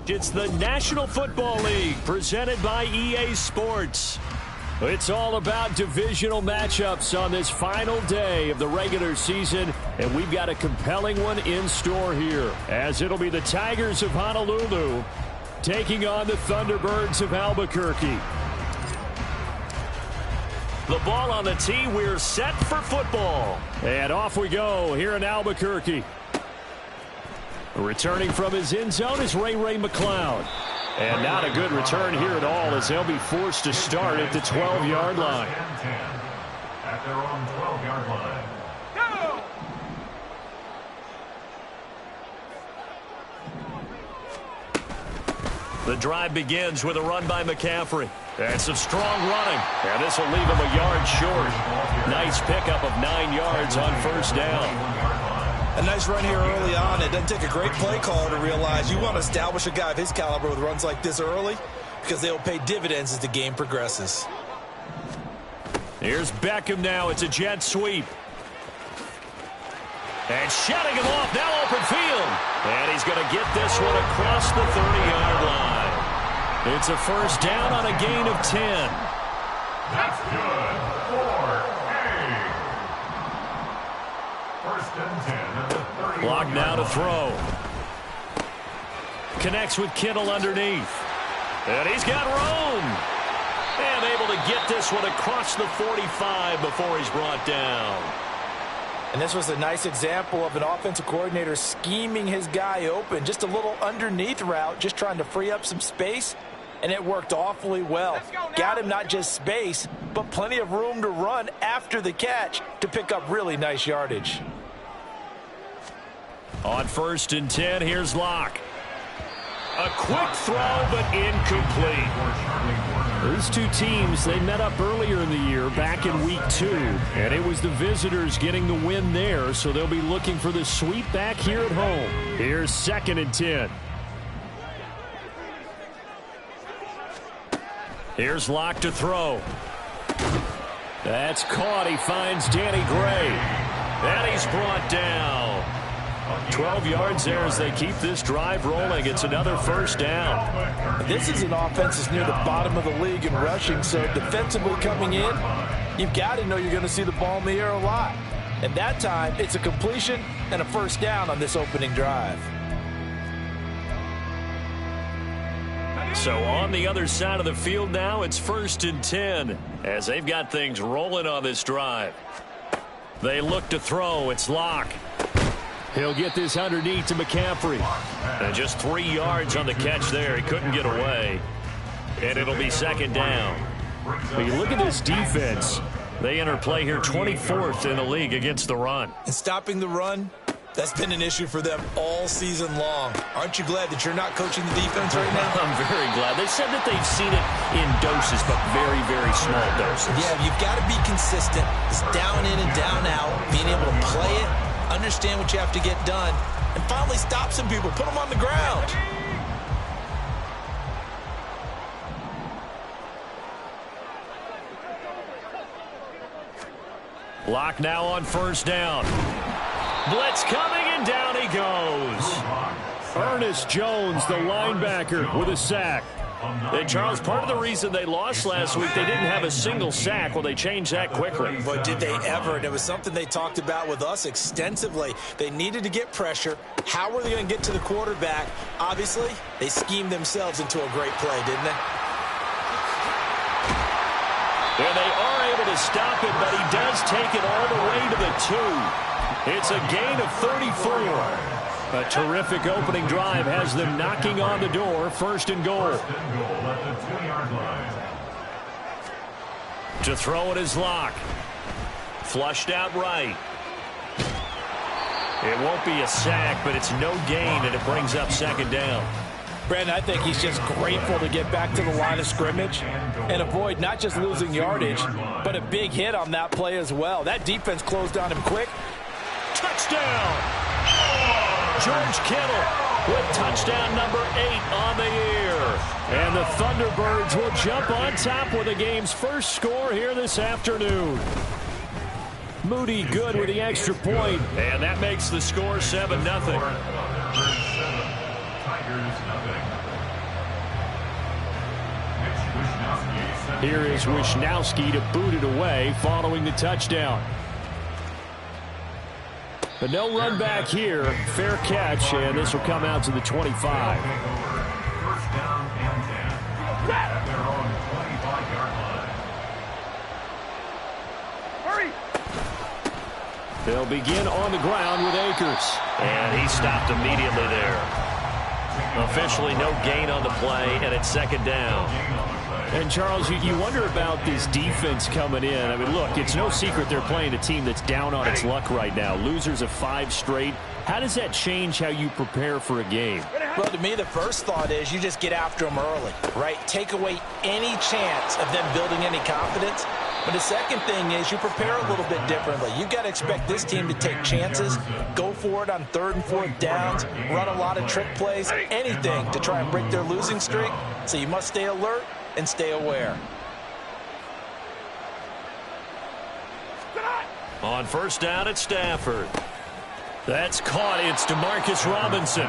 It's the National Football League presented by EA Sports. It's all about divisional matchups on this final day of the regular season, and we've got a compelling one in store here, as it'll be the Tigers of Honolulu taking on the Thunderbirds of Albuquerque. The ball on the tee, we're set for football. And off we go here in Albuquerque. Returning from his end zone is Ray McCloud. And not a good return here at all, as they'll be forced to start at the 12-yard line. At their own 12-yard line. The drive begins with a run by McCaffrey. And some strong running. And this will leave him a yard short. Nice pickup of 9 yards on first down. A nice run here early on. It doesn't take a great play caller to realize you want to establish a guy of his caliber with runs like this early, because they'll pay dividends as the game progresses. Here's Beckham now. It's a jet sweep. And shutting him off, now open field. And he's going to get this one across the 30-yard line. It's a first down on a gain of 10. That's good. 4-8. First and 10 at the 30. Block now to throw. Connects with Kittle underneath. And he's got room. And able to get this one across the 45 before he's brought down. And this was a nice example of an offensive coordinator scheming his guy open. Just a little underneath route, just trying to free up some space. And it worked awfully well. Got him not just space, but plenty of room to run after the catch to pick up really nice yardage. On first and 10, here's Locke. A quick throw, but incomplete. These two teams, they met up earlier in the year, back in week 2. And it was the visitors getting the win there, so they'll be looking for the sweep back here at home. Here's second and 10. Here's Locke to throw. That's caught. He finds Danny Gray. And he's brought down. 12 yards there as they keep this drive rolling. It's another first down. This is an offense that's near the bottom of the league in rushing, so defensively coming in, you've got to know you're going to see the ball in the air a lot. And that time, it's a completion and a first down on this opening drive. So on the other side of the field now, it's first and 10 as they've got things rolling on this drive. They look to throw. It's Locke. He'll get this underneath to McCaffrey. And just 3 yards on the catch there. He couldn't get away. And it'll be second down. But you look at this defense. They enter play here 24th in the league against the run. And stopping the run, that's been an issue for them all season long. Aren't you glad that you're not coaching the defense right now? I'm very glad. They said that they've seen it in doses, but very, very small doses. Yeah, you've got to be consistent. It's down in and down out, being able to play it, understand what you have to get done, and finally stop some people, put them on the ground. Locke now on first down. Blitz coming, and down he goes. Ernest Jones, the linebacker, with a sack. And Charles, part of the reason they lost last week, they didn't have a single sack. Well, they changed that quickly. But did they ever? And it was something they talked about with us extensively. They needed to get pressure. How were they going to get to the quarterback? Obviously, they schemed themselves into a great play, didn't they? And they are able to stop it, but he does take it all the way to the 2. It's a gain of 34. A terrific opening drive has them knocking on the door. First and goal. To throw it is Locke. Flushed out right. It won't be a sack, but it's no gain, and it brings up second down. Brandon, I think he's just grateful to get back to the line of scrimmage and avoid not just losing yardage, but a big hit on that play as well. That defense closed on him quick. Touchdown! George Kittle with touchdown number 8 on the year. And the Thunderbirds will jump on top with the game's first score here this afternoon. Moody good with the extra point, and that makes the score 7-0. Tigers, nothing. Mitch Wishnowsky, Here is Wishnowsky to boot it away following the touchdown. But no run back here. Fair catch, and this will come out to the 25. First down and 10 at their own 25-yard line. They'll begin on the ground with Akers. And he stopped immediately there. Officially no gain on the play, and it's second down. And, Charles, you wonder about this defense coming in. I mean, look, it's no secret they're playing a team that's down on its luck right now. Losers of 5 straight. How does that change how you prepare for a game? Well, to me, the first thought is you just get after them early, right? Take away any chance of them building any confidence. But the second thing is you prepare a little bit differently. You've got to expect this team to take chances, go for it on 3rd and 4th downs, run a lot of trick plays, anything to try and break their losing streak. So you must stay alert and stay aware. On first down at Stafford. That's caught. It's Demarcus Robinson.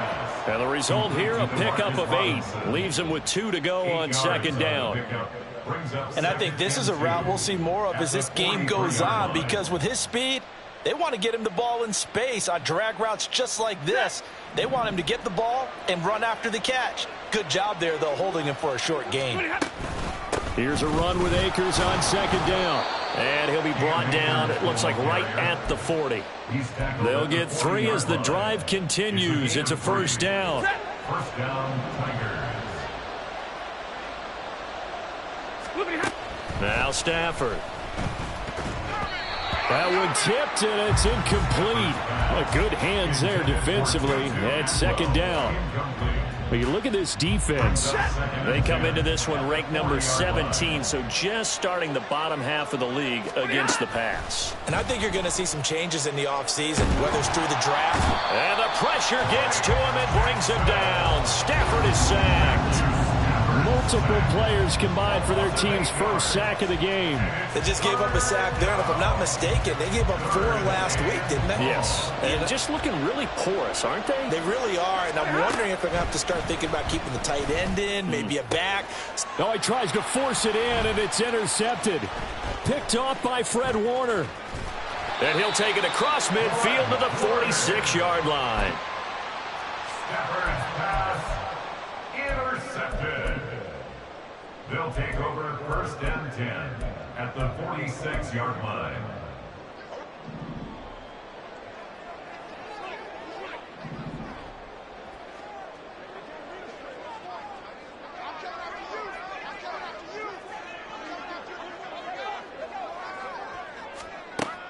And the result here, a pickup of 8. Leaves him with 2 to go on second down. And I think this is a route we'll see more of as this game goes on, because with his speed, they want to get him the ball in space on drag routes just like this. They want him to get the ball and run after the catch. Good job there, though, holding him for a short gain. Here's a run with Akers on second down. And he'll be brought down, it looks like, right at the 40. They'll get 3 as the drive continues. It's a first down. First down, Tigers. Now Stafford. That one tipped, and it's incomplete. Well, good hands there defensively. And second down. But you look at this defense. They come into this one ranked number 17, so just starting the bottom half of the league against the pass. And I think you're going to see some changes in the offseason, whether it's through the draft. And the pressure gets to him and brings him down. Stafford is sacked. Multiple players combined for their team's first sack of the game. They just gave up a sack there, and if I'm not mistaken, they gave up 4 last week, didn't they? Yes. And just looking really porous, aren't they? They really are, and I'm wondering if they're going to have to start thinking about keeping the tight end in, maybe a back. Oh, he tries to force it in, and it's intercepted. Picked off by Fred Warner. And he'll take it across midfield to the 46-yard line. Stafford's pass intercepted. They'll take over first and 10 at the 46-yard line.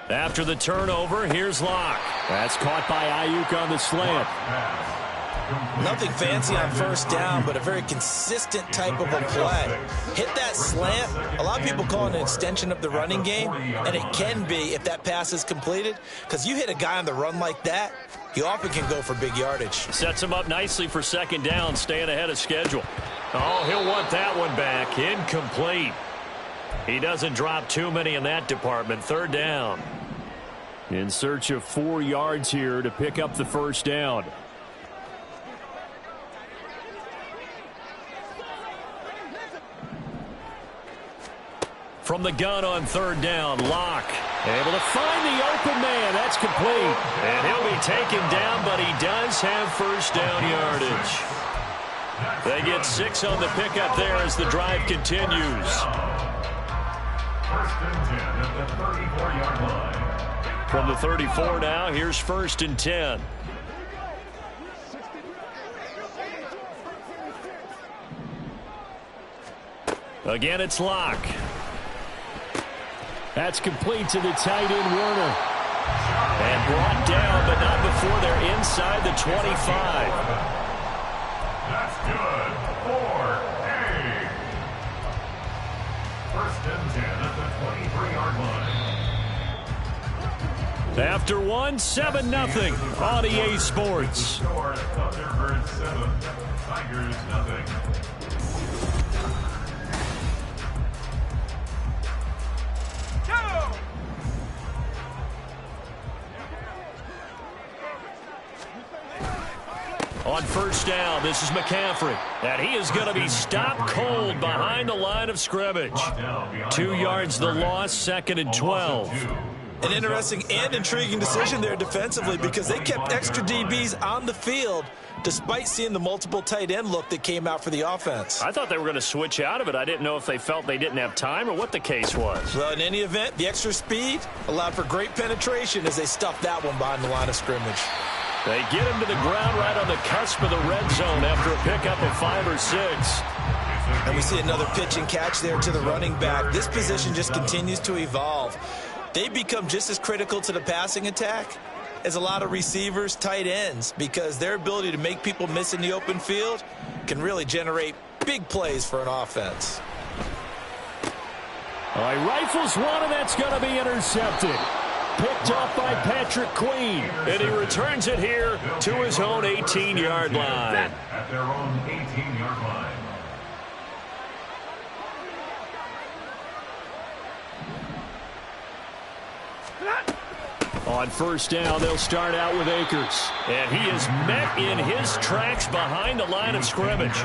After the turnover, here's Locke. That's caught by Ayuk on the slant. Nothing fancy on first down, but a very consistent type of a play. Hit that slant. A lot of people call it an extension of the running game, and it can be if that pass is completed, because you hit a guy on the run like that, he often can go for big yardage. Sets him up nicely for second down, staying ahead of schedule. Oh, he'll want that one back. Incomplete. He doesn't drop too many in that department. Third down. In search of 4 yards here to pick up the first down. From the gun on third down, Locke able to find the open man. That's complete. And he'll be taken down, but he does have first down yardage. They get 6 on the pickup there as the drive continues. First and 10 at the 34-yard line. From the 34 now, here's first and 10. Again, it's Locke. That's complete to the tight end, Werner. And brought down, but not before they're inside the 25. That's good. 4-8. First and 10 at the 23-yard line. After one, 7-0 on EA Sports. Thunderbirds 7, Tigers nothing. on first down. This is McCaffrey. And he is going to be stopped cold behind the line of scrimmage. 2 yards the loss, 2nd and 12. An interesting and intriguing decision there defensively because they kept extra DBs on the field despite seeing the multiple tight end look that came out for the offense. I thought they were going to switch out of it. I didn't know if they felt they didn't have time or what the case was. Well, in any event, the extra speed allowed for great penetration as they stuffed that one behind the line of scrimmage. They get him to the ground right on the cusp of the red zone after a pickup of 5 or 6. And we see another pitch and catch there to the running back. This position just continues to evolve. They become just as critical to the passing attack as a lot of receivers, tight ends, because their ability to make people miss in the open field can really generate big plays for an offense. All right, rifles one, and that's going to be intercepted. Picked off by Patrick Queen, and he returns it here to his own 18-yard line. At their own 18-yard line. On first down, they'll start out with Akers. And he is met in his tracks behind the line of scrimmage.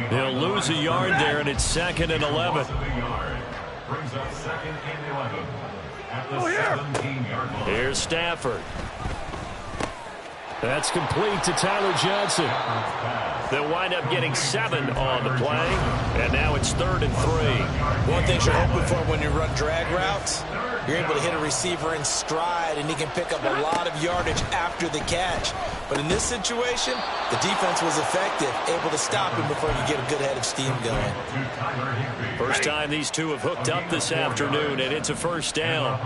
He'll lose a yard there, and it's 2nd and 11. Brings up 2nd and 11 at the 17-yard line. Here's Stafford. That's complete to Tyler Johnson. They'll wind up getting 7 on the play, and now it's 3rd and 3. One thing you're hoping for when you run drag routes, you're able to hit a receiver in stride, and he can pick up a lot of yardage after the catch. But in this situation, the defense was effective, able to stop him before you get a good head of steam going. First time these two have hooked up this afternoon, and it's a first down.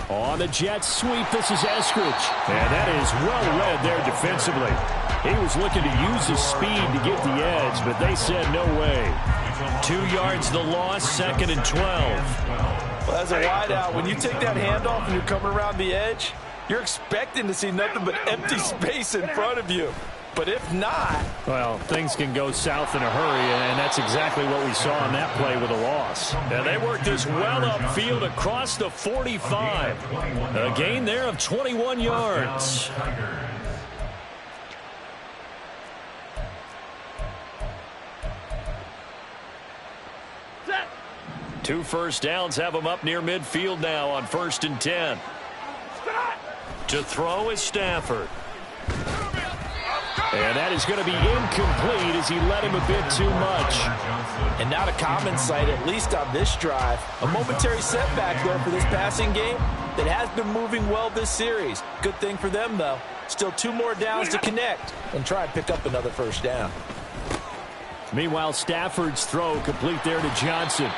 On the jet sweep, this is Eskridge. And that is well read there defensively. He was looking to use his speed to get the edge, but they said no way. 2 yards the loss, 2nd and 12. Well, as a wideout, when you take that handoff and you're coming around the edge, you're expecting to see nothing but empty space in front of you. But if not... Well, things can go south in a hurry, and that's exactly what we saw on that play with a loss. And they worked this well upfield across the 45. A gain there of 21 yards. 2 first downs have them up near midfield now on 1st and 10. To throw is Stafford. And that is going to be incomplete as he let him a bit too much. And not a common sight, at least on this drive. A momentary setback, though, for this passing game that has been moving well this series. Good thing for them, though. Still 2 more downs to connect and try and pick up another first down. Meanwhile, Stafford's throw complete there to Johnson.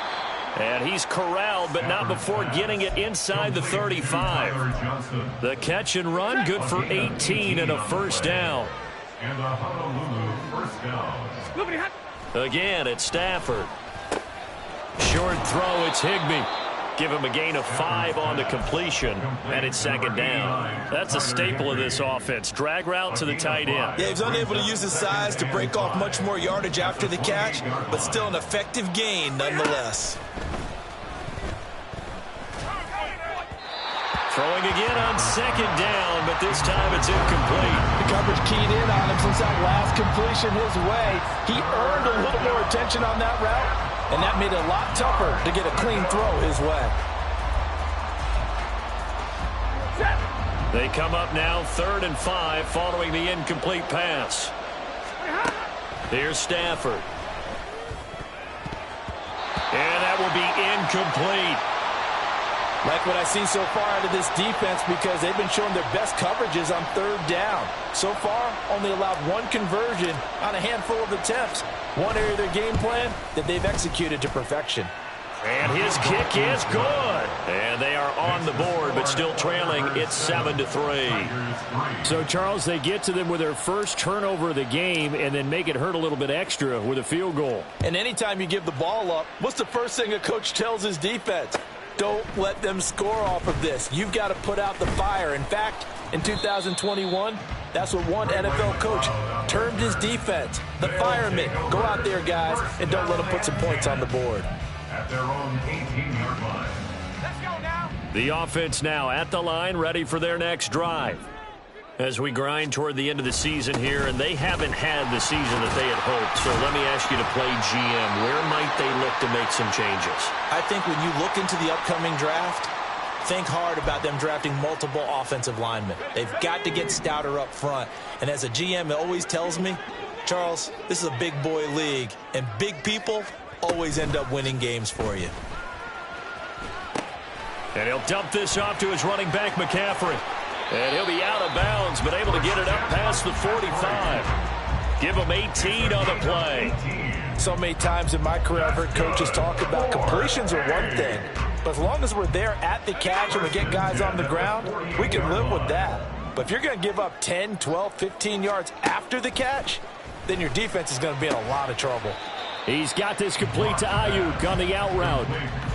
And he's corralled, but not before getting it inside the 35. The catch and run, good for 18 and a first down. And a Honolulu first down. Again, it's Stafford. Short throw, it's Higbee. Give him a gain of 5 on the completion, and it's 2nd down. That's a staple of this offense. Drag route to the tight end. Yeah, he's unable to use his size to break off much more yardage after the catch, but still an effective gain nonetheless. Throwing again on 2nd down, but this time it's incomplete. The coverage keyed in on him since that last completion his way. He earned a little more attention on that route, and that made it a lot tougher to get a clean throw his way. They come up now 3rd and 5 following the incomplete pass. Here's Stafford. And that will be incomplete. Like what I've seen so far out of this defense because they've been showing their best coverages on 3rd down. So far, only allowed 1 conversion on a handful of attempts. One area of their game plan that they've executed to perfection. And his kick is good. And they are on the board, but still trailing. It's 7-3. So, Charles, they get to them with their first turnover of the game and then make it hurt a little bit extra with a field goal. And anytime you give the ball up, what's the first thing a coach tells his defense? Don't let them score off of this. You've got to put out the fire. In fact, in 2021, that's what one NFL coach termed his defense. The firemen. Go out there, guys, and don't let them put some points on the board. At their own 18-yard line. The offense now at the line, ready for their next drive. As we grind toward the end of the season here, and they haven't had the season that they had hoped. So let me ask you to play GM. Where might they look to make some changes? I think when you look into the upcoming draft, think hard about them drafting multiple offensive linemen. They've got to get stouter up front. And as a GM, it always tells me, Charles, this is a big boy league, and big people always end up winning games for you. And he'll dump this off to his running back, McCaffrey. And he'll be out of bounds, but able to get it up past the 45. Give him 18 on the play. So many times in my career, I've heard coaches talk about completions are one thing. But as long as we're there at the catch and we get guys on the ground, we can live with that. But if you're going to give up 10, 12, 15 yards after the catch, then your defense is going to be in a lot of trouble. He's got this complete to Ayuk on the out route.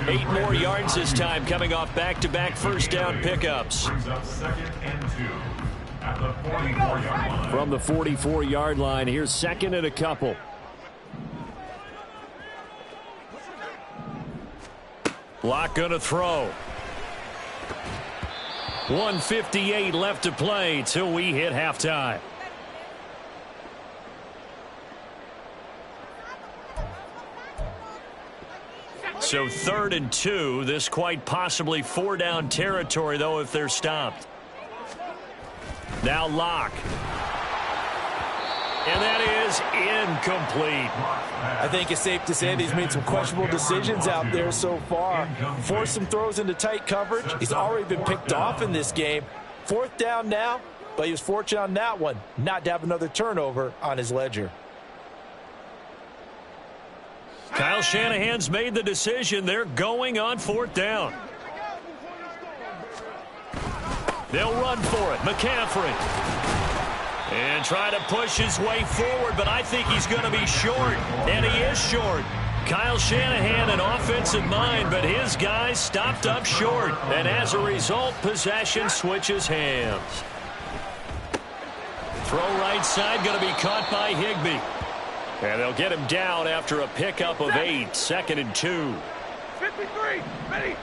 8 more yards this time, coming off back-to-back first down pickups. Brings up 2nd and 2 at the 44-yard line. From the 44-yard line, here's 2nd and a couple. Lock gonna throw. 1:58 left to play till we hit halftime. So 3rd and 2. This quite possibly 4-down territory, though, if they're stopped. Now Lock. And that is incomplete. I think it's safe to say that he's made some questionable decisions out there so far. Forced some throws into tight coverage. He's already been picked off in this game. 4th down now, but he was fortunate on that one not to have another turnover on his ledger. Kyle Shanahan's made the decision. They're going on 4th down. They'll run for it. McCaffrey. And try to push his way forward, but I think he's going to be short. And he is short. Kyle Shanahan, an offensive mind, but his guys stopped up short. And as a result, possession switches hands. Throw right side, going to be caught by Higbee. And they'll get him down after a pickup of 8. 2nd and 2. 53, ready.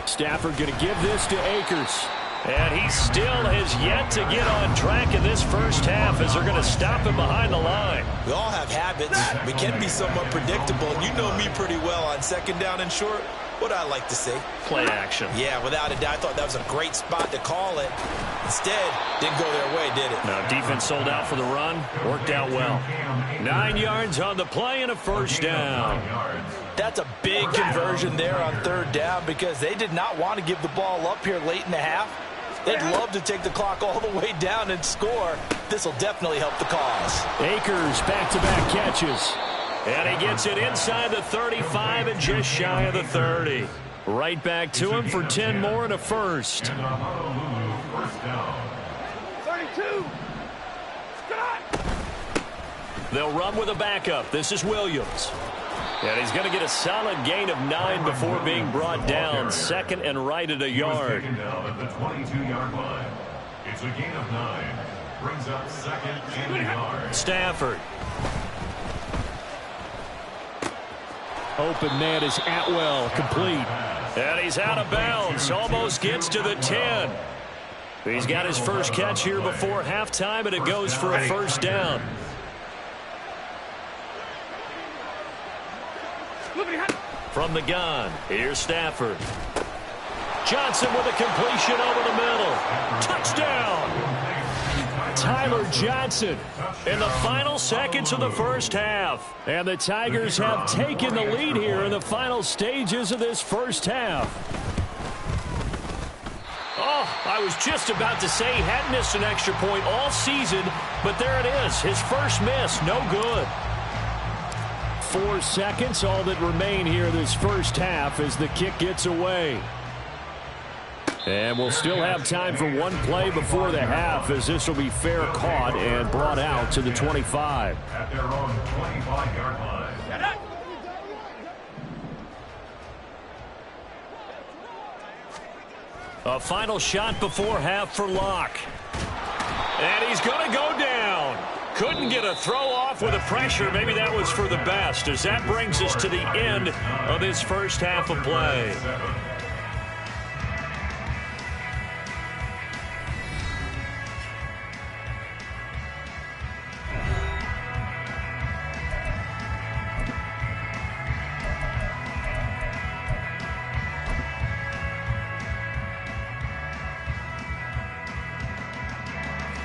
Stafford going to give this to Akers. And he still has yet to get on track in this first half as they're going to stop him behind the line. We all have habits. We can be somewhat predictable. You know me pretty well on 2nd down and short. What I like to say? Play action. Yeah, without a doubt, I thought that was a great spot to call it. Instead, didn't go their way, did it? No, defense sold out for the run. Worked out well. 9 yards on the play and a first down. That's a big conversion there on 3rd down because they did not want to give the ball up here late in the half. They'd love to take the clock all the way down and score. This will definitely help the cause. Akers back-to-back catches. And he gets it inside the 35 and just shy of the 30. Right back to him for 10 more and a first. 32. They'll run with a backup. This is Williams. And he's going to get a solid gain of 9 before being brought down. 2nd and right at a yard. Taken down at the 22-yard line. It's a gain of 9. Brings up 2nd and a yard. Stafford. Open man is Atwell, complete. And he's out of bounds. Almost gets to the 10. He's got his first catch here before halftime, and it goes for a first down. From the gun, here's Stafford. Johnson with a completion over the middle. Touchdown! Tyler Johnson in the final seconds of the first half. And the Tigers have taken the lead here in the final stages of this first half. Oh, I was just about to say he hadn't missed an extra point all season, but there it is. His first miss, no good. 4 seconds, all that remain here this first half as the kick gets away. And we'll still have time for one play before the half as this will be fair caught and brought out to the 25. At their own 25-yard line. A final shot before half for Locke. And he's going to go down. Couldn't get a throw off with the pressure. Maybe that was for the best as that brings us to the end of this first half of play.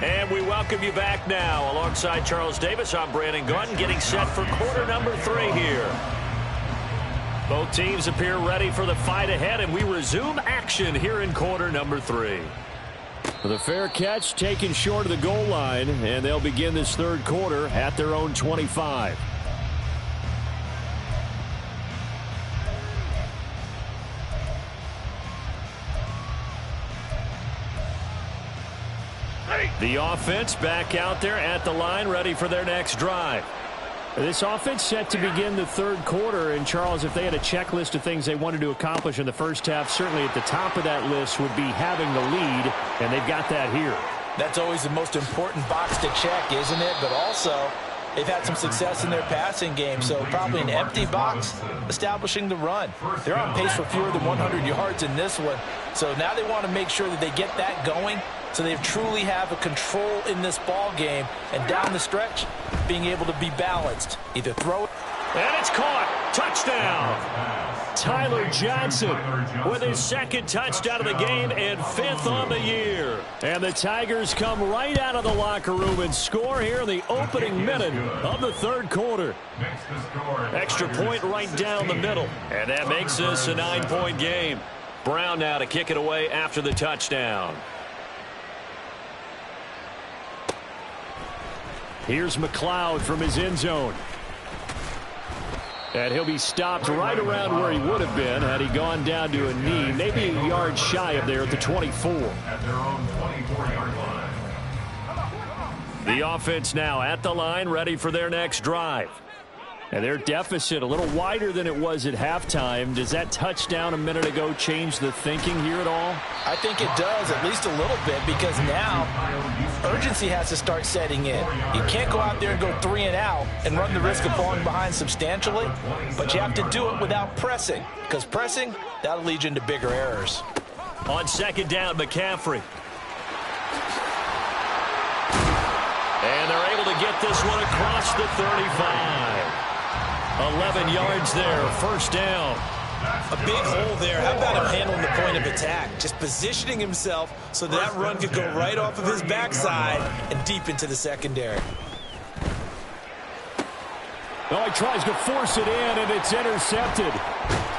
And we welcome you back now. Alongside Charles Davis, I'm Brandon Gaudin, getting set for quarter number 3 here. Both teams appear ready for the fight ahead, and we resume action here in quarter number 3. The fair catch taken short of the goal line, and they'll begin this third quarter at their own 25. The offense back out there at the line, ready for their next drive. This offense set to begin the third quarter, and Charles, if they had a checklist of things they wanted to accomplish in the first half, certainly at the top of that list would be having the lead, and they've got that here. That's always the most important box to check, isn't it? But also, they've had some success in their passing game, so probably an empty box establishing the run. They're on pace for fewer than 100 yards in this one, so now they want to make sure that they get that going so they truly have a control in this ball game, and down the stretch, being able to be balanced. Either throw it. And it's caught. Touchdown. Tyler Johnson with his second touchdown of the game and 5th on the year. And the Tigers come right out of the locker room and score here in the opening minute of the third quarter. Extra point right down the middle. And that makes this a 9-point game. Brown now to kick it away after the touchdown. Here's McLeod from his end zone. And he'll be stopped right around where he would have been had he gone down to a knee, maybe a yard shy of there at the 24. At their own 24-yard line. The offense now at the line, ready for their next drive. And their deficit a little wider than it was at halftime. Does that touchdown a minute ago change the thinking here at all? I think it does, at least a little bit, because now urgency has to start setting in. You can't go out there and go 3 and out and run the risk of falling behind substantially, but you have to do it without pressing, because pressing, that'll lead you into bigger errors. On second down, McCaffrey. And they're able to get this one across the 35. 11 yards there, first down. A big hole there. How about him handling the point of attack? Just positioning himself so that run could go right off of his backside and deep into the secondary. Oh, he tries to force it in, and it's intercepted.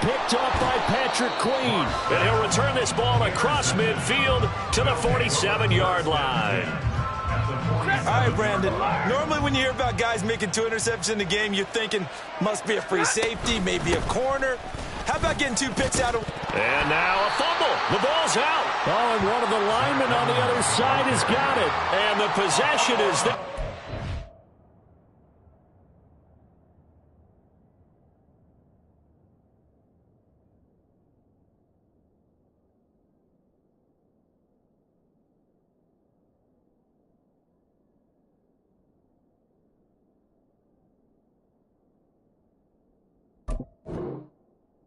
Picked up by Patrick Queen. And he'll return this ball across midfield to the 47-yard line. All right, Brandon. Normally when you hear about guys making 2 interceptions in a game, you're thinking must be a free safety, maybe a corner. How about getting 2 picks out of... And now a fumble. The ball's out. Oh, and one of the linemen on the other side has got it. And the possession is there.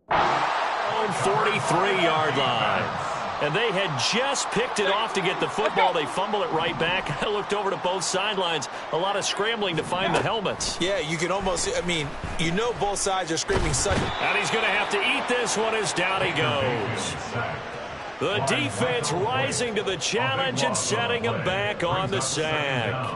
On 43-yard line. And they had just picked it off to get the football. They fumble it right back. I looked over to both sidelines. A lot of scrambling to find the helmets. Yeah, you can almost, you know both sides are screaming such. And he's going to have to eat this one as down he goes. The defense rising to the challenge and setting him back on the sack.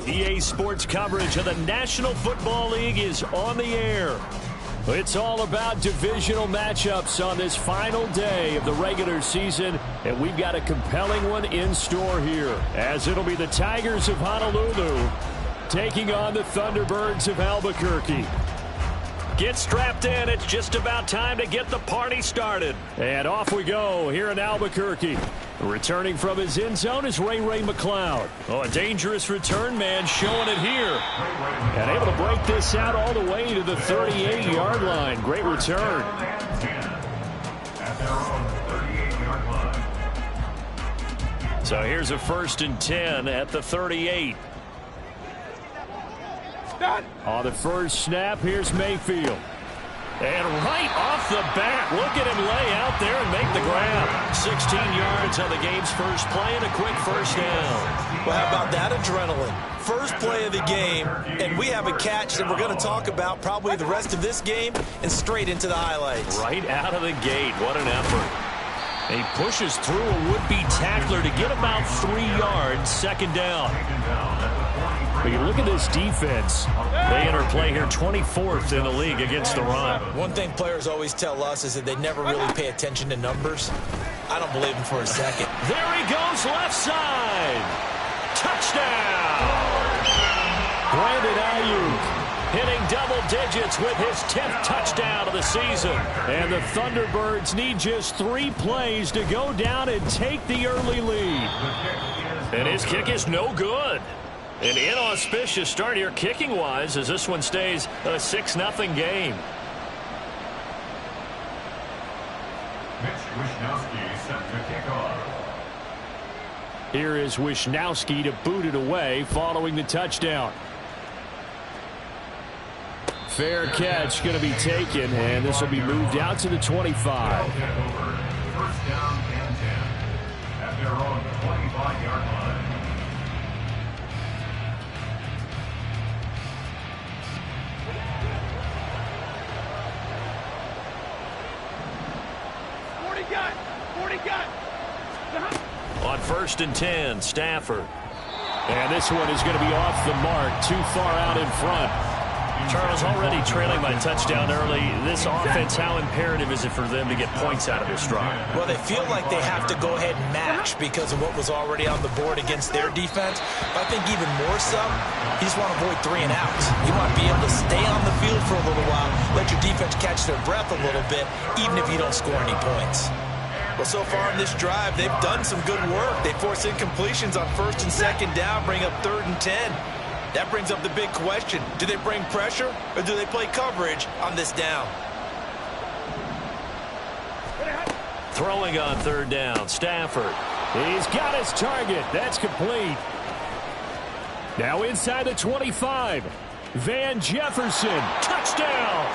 EA Sports coverage of the National Football League is on the air. It's all about divisional matchups on this final day of the regular season, and we've got a compelling one in store here, as it'll be the Tigers of Honolulu taking on the Thunderbirds of Albuquerque. Get strapped in. It's just about time to get the party started. And off we go here in Albuquerque. Returning from his end zone is Ray McCloud. Oh, a dangerous return man showing it here. And able to break this out all the way to the 38-yard line. Great return. So here's a 1st and 10 at the 38. On the first snap, here's Mayfield. And right off the bat, look at him lay out there and make the grab. 16 yards on the game's first play and a quick first down. Well, how about that adrenaline? First play of the game, and we have a catch that we're going to talk about probably the rest of this game and straight into the highlights. Right out of the gate, what an effort. He pushes through a would-be tackler to get about 3 yards, second down. But you look at this defense. They enter play here 24th in the league against the run. One thing players always tell us is that they never really pay attention to numbers. I don't believe him for a second. There he goes, left side. Touchdown. Brandon Ayuk hitting double digits with his 10th touchdown of the season. And the Thunderbirds need just 3 plays to go down and take the early lead. And his kick is no good. An inauspicious start here kicking-wise as this one stays a 6-0 game. Mitch Wishnowsky set to kick off. Here is Wishnowsky to boot it away following the touchdown. Fair catch going to be taken, and this will be moved out to the 25. First down and 10 at their own 25-yard line. On 1st and 10, Stafford. And this one is going to be off the mark, too far out in front. Charles, already trailing by touchdown early. This offense, how imperative is it for them to get points out of this drive? Well, they feel like they have to go ahead and match because of what was already on the board against their defense. But I think even more so, you just want to avoid 3 and outs. You want to be able to stay on the field for a little while, let your defense catch their breath a little bit, even if you don't score any points. Well, so far in this drive, they've done some good work. They force incompletions on 1st and 2nd down, bring up 3rd and 10. That brings up the big question. Do they bring pressure or do they play coverage on this down? Throwing on 3rd down, Stafford. He's got his target. That's complete. Now inside the 25. Van Jefferson. Touchdown.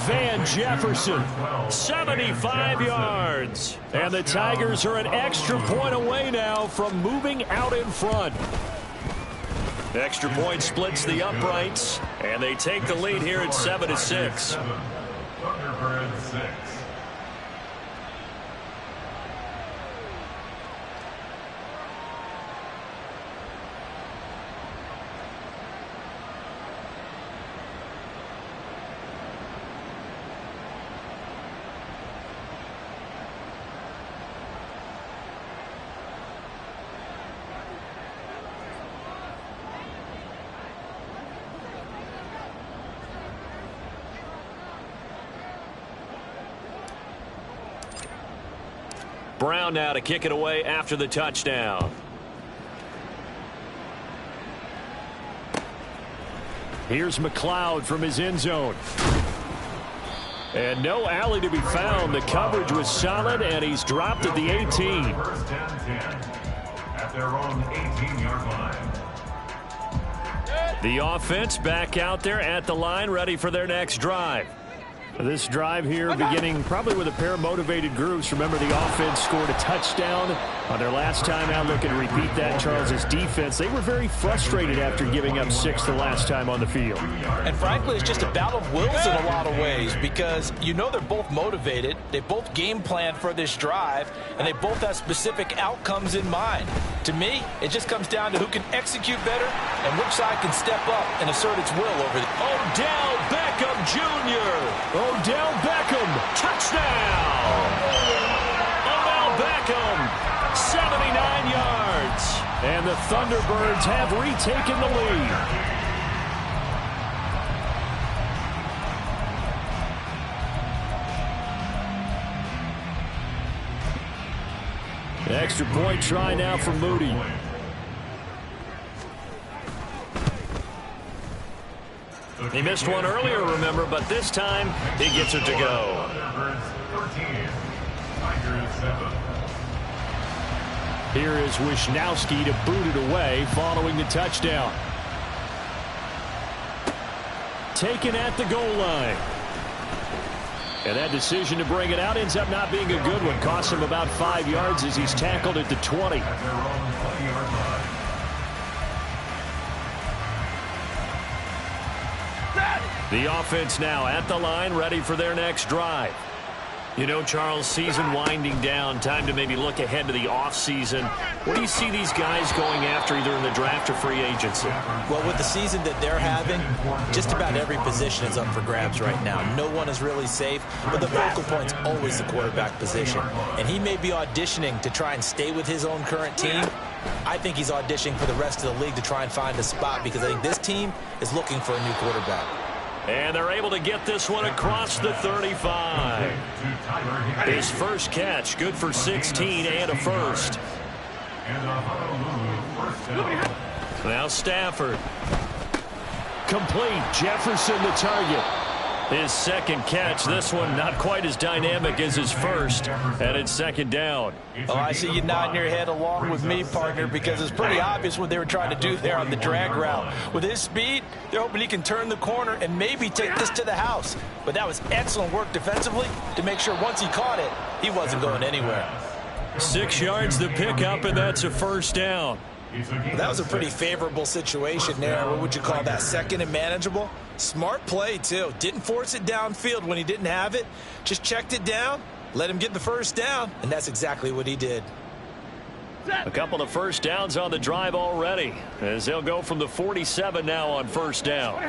Van Jefferson. 75 yards. And the Tigers are an extra point away now from moving out in front. Extra point splits the uprights, and they take the lead here at 7-6. Thunderbirds 6. Brown now to kick it away after the touchdown. Here's McLeod from his end zone. And no alley to be found. The coverage was solid, and he's dropped at the 18. First and 10 at their own 18-yard line. The offense back out there at the line, ready for their next drive. This drive here beginning probably with a pair of motivated groups. Remember, the offense scored a touchdown on their last time out. Looking to repeat that. Charles' defense, they were very frustrated after giving up 6 the last time on the field. And frankly, it's just a battle of wills in a lot of ways, because you know they're both motivated. They both game plan for this drive, and they both have specific outcomes in mind. To me, it just comes down to who can execute better and which side can step up and assert its will over the... Odell Beckham Jr. Odell Beckham, touchdown! Odell Beckham, 79 yards. And the Thunderbirds have retaken the lead. Extra point try now for Moody. He missed one earlier, remember, but this time he gets it to go. Here is Wisnowski to boot it away following the touchdown. Taken at the goal line. And that decision to bring it out ends up not being a good one. Costs him about 5 yards as he's tackled at the 20. The offense now at the line, ready for their next drive. You know, Charles, season winding down, time to maybe look ahead to the offseason. What do you see these guys going after either in the draft or free agency? Well, with the season that they're having, just about every position is up for grabs right now. No one is really safe, but the focal point's always the quarterback position. And he may be auditioning to try and stay with his own current team. I think he's auditioning for the rest of the league to try and find a spot, because I think this team is looking for a new quarterback. And they're able to get this one across the 35. His first catch, good for 16 and a first. Now Stafford. Complete. Jefferson the target. His second catch, this one not quite as dynamic as his first, and it's second down. Oh, I see you nodding your head along with me, partner, because it's pretty obvious what they were trying to do there on the drag route. With his speed, they're hoping he can turn the corner and maybe take this to the house. But that was excellent work defensively to make sure once he caught it, he wasn't going anywhere. 6 yards to pick up, and that's a first down. That was a pretty favorable situation there. What would you call that? Second and manageable? Smart play, too. Didn't force it downfield when he didn't have it. Just checked it down, let him get the first down, and that's exactly what he did. A couple of first downs on the drive already, as they'll go from the 47 now on first down.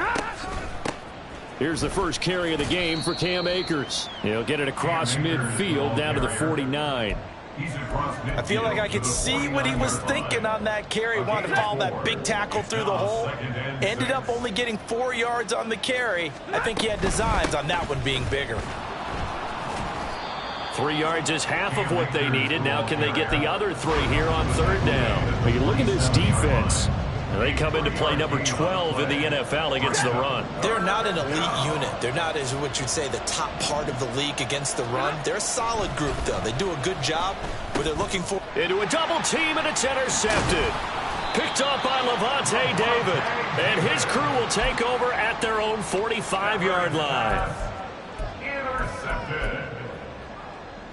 Here's the first carry of the game for Cam Akers. He'll get it across midfield down to the 49. I feel like I could see what he was thinking on that carry. Wanted to follow that big tackle through the hole. Ended up only getting 4 yards on the carry. I think he had designs on that one being bigger. 3 yards is half of what they needed. Now can they get the other 3 here on third down? When you look at this defense, they come into play number 12 in the NFL against the run. They're not an elite unit. They're not, as what you'd say, the top part of the league against the run. They're a solid group, though. They do a good job where they're looking for... Into a double team, and it's intercepted. Picked up by Levante David. And his crew will take over at their own 45-yard line. Intercepted.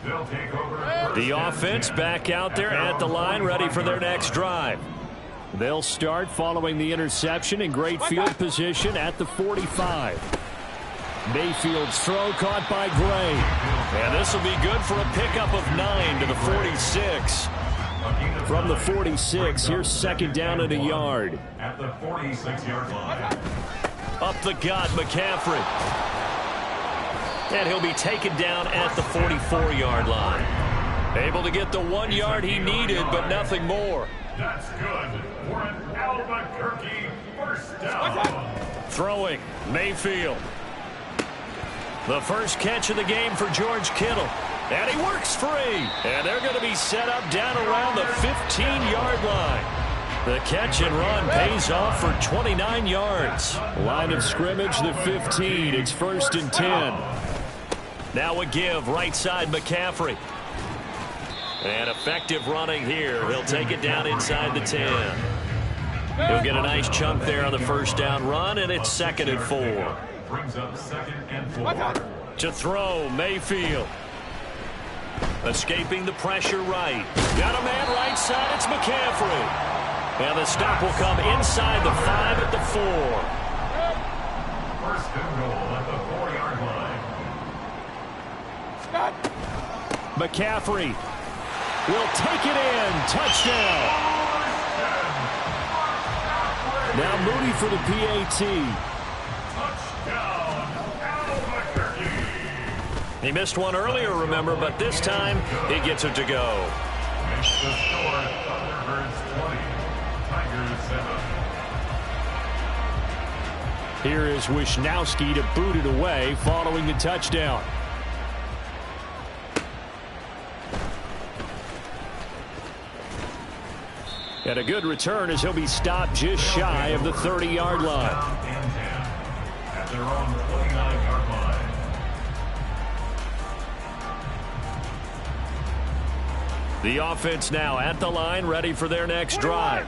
They'll take over. The offense back out there at the line, ready for their next drive. They'll start following the interception in great field position at the 45. Mayfield's throw caught by Gray. And this will be good for a pickup of 9 to the 46. From the 46, here's second down and a yard. At the 46-yard line. Up the gut, McCaffrey. And he'll be taken down at the 44-yard line. Able to get the 1 yard he needed, but nothing more. That's good for an Albuquerque first down. Throwing, Mayfield. The first catch of the game for George Kittle. And he works free. And they're going to be set up down around the 15-yard line. The catch and run pays off for 29 yards. Line of scrimmage, the 15. It's 1st and 10. Now a give, right side McCaffrey. And effective running here. He'll take it down inside the 10. He'll get a nice chunk there on the first down run, and it's 2nd and 4. Brings up 2nd and 4. To throw, Mayfield. Escaping the pressure right. Got a man right side, it's McCaffrey. And the stop will come inside the 5 at the 4. 1st and goal at the 4-yard line. McCaffrey will take it in. Touchdown. Now Moody for the PAT. He missed one earlier, remember, but this time he gets it to go. Makes the score Thunderbirds 20, Tigers 7. Here is Wisnowski to boot it away following the touchdown. And a good return as he'll be stopped just shy of the 30-yard line. At their own 29-yard line. The offense now at the line, ready for their next drive.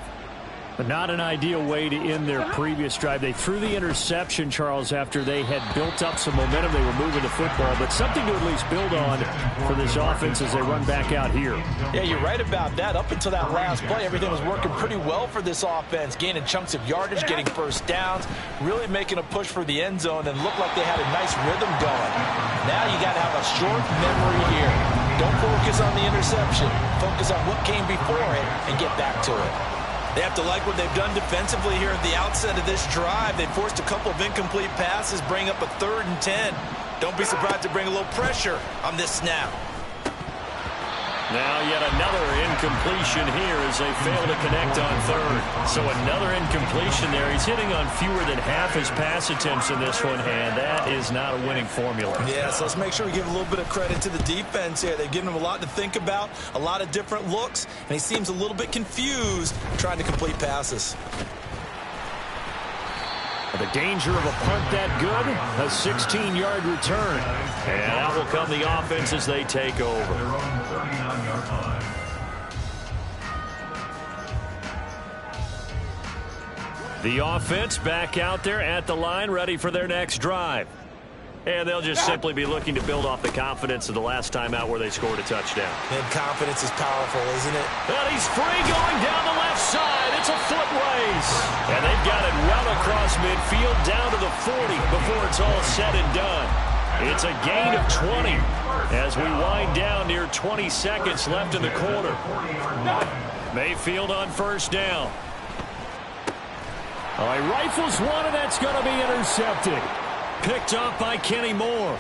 But not an ideal way to end their previous drive. They threw the interception, Charles, after they had built up some momentum. They were moving the football, but something to at least build on for this offense as they run back out here. Yeah, you're right about that. Up until that last play, everything was working pretty well for this offense, gaining chunks of yardage, getting first downs, really making a push for the end zone, and looked like they had a nice rhythm going. Now you got to have a short memory here. Don't focus on the interception. Focus on what came before it and get back to it. They have to like what they've done defensively here at the outset of this drive. They forced a couple of incomplete passes, bring up a 3rd and 10. Don't be surprised to bring a little pressure on this snap. Now yet another incompletion here as they fail to connect on 3rd. So another incompletion there. He's hitting on fewer than half his pass attempts in this one, and that is not a winning formula. Yes, let's make sure we give a little bit of credit to the defense here. They've given him a lot to think about, a lot of different looks, and he seems a little bit confused trying to complete passes. The danger of a punt that good, a 16-yard return. And out will come the offense as they take over. Their own 39-yard line. The offense back out there at the line, ready for their next drive. And they'll just simply be looking to build off the confidence of the last time out where they scored a touchdown. And confidence is powerful, isn't it? And he's free going down the left side. It's a foot race. And they've got it well across midfield down to the 40 before it's all said and done. It's a gain of 20 as we wind down near 20 seconds left in the quarter. Mayfield on first down. All right, rifles one, and that's going to be intercepted. Picked up by Kenny Moore.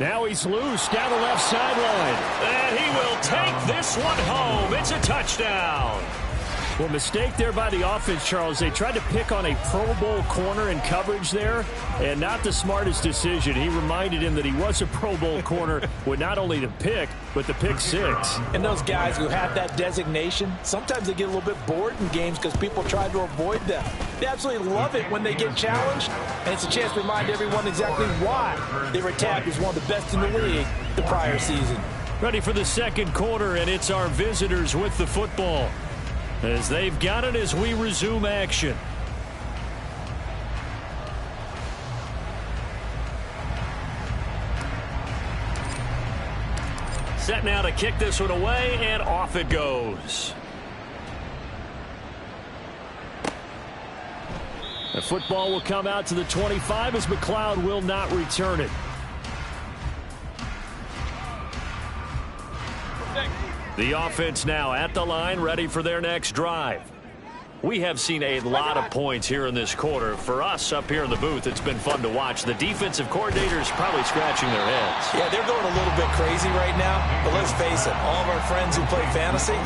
Now he's loose down the left sideline. And he will take this one home. It's a touchdown. Well, mistake there by the offense, Charles. They tried to pick on a Pro Bowl corner in coverage there, and not the smartest decision. He reminded him that he was a Pro Bowl corner with not only the pick, but the pick six. And those guys who have that designation, sometimes they get a little bit bored in games because people try to avoid them. They absolutely love it when they get challenged, and it's a chance to remind everyone exactly why they were tagged as one of the best in the league the prior season. Ready for the second quarter, and it's our visitors with the football, as they've got it as we resume action. Set now to kick this one away, and off it goes. The football will come out to the 25 as McLeod will not return it. The offense now at the line, ready for their next drive. We have seen a lot of points here in this quarter. For us up here in the booth, it's been fun to watch. The defensive coordinators probably scratching their heads. Yeah, they're going a little bit crazy right now. But let's face it, all of our friends who play fantasy,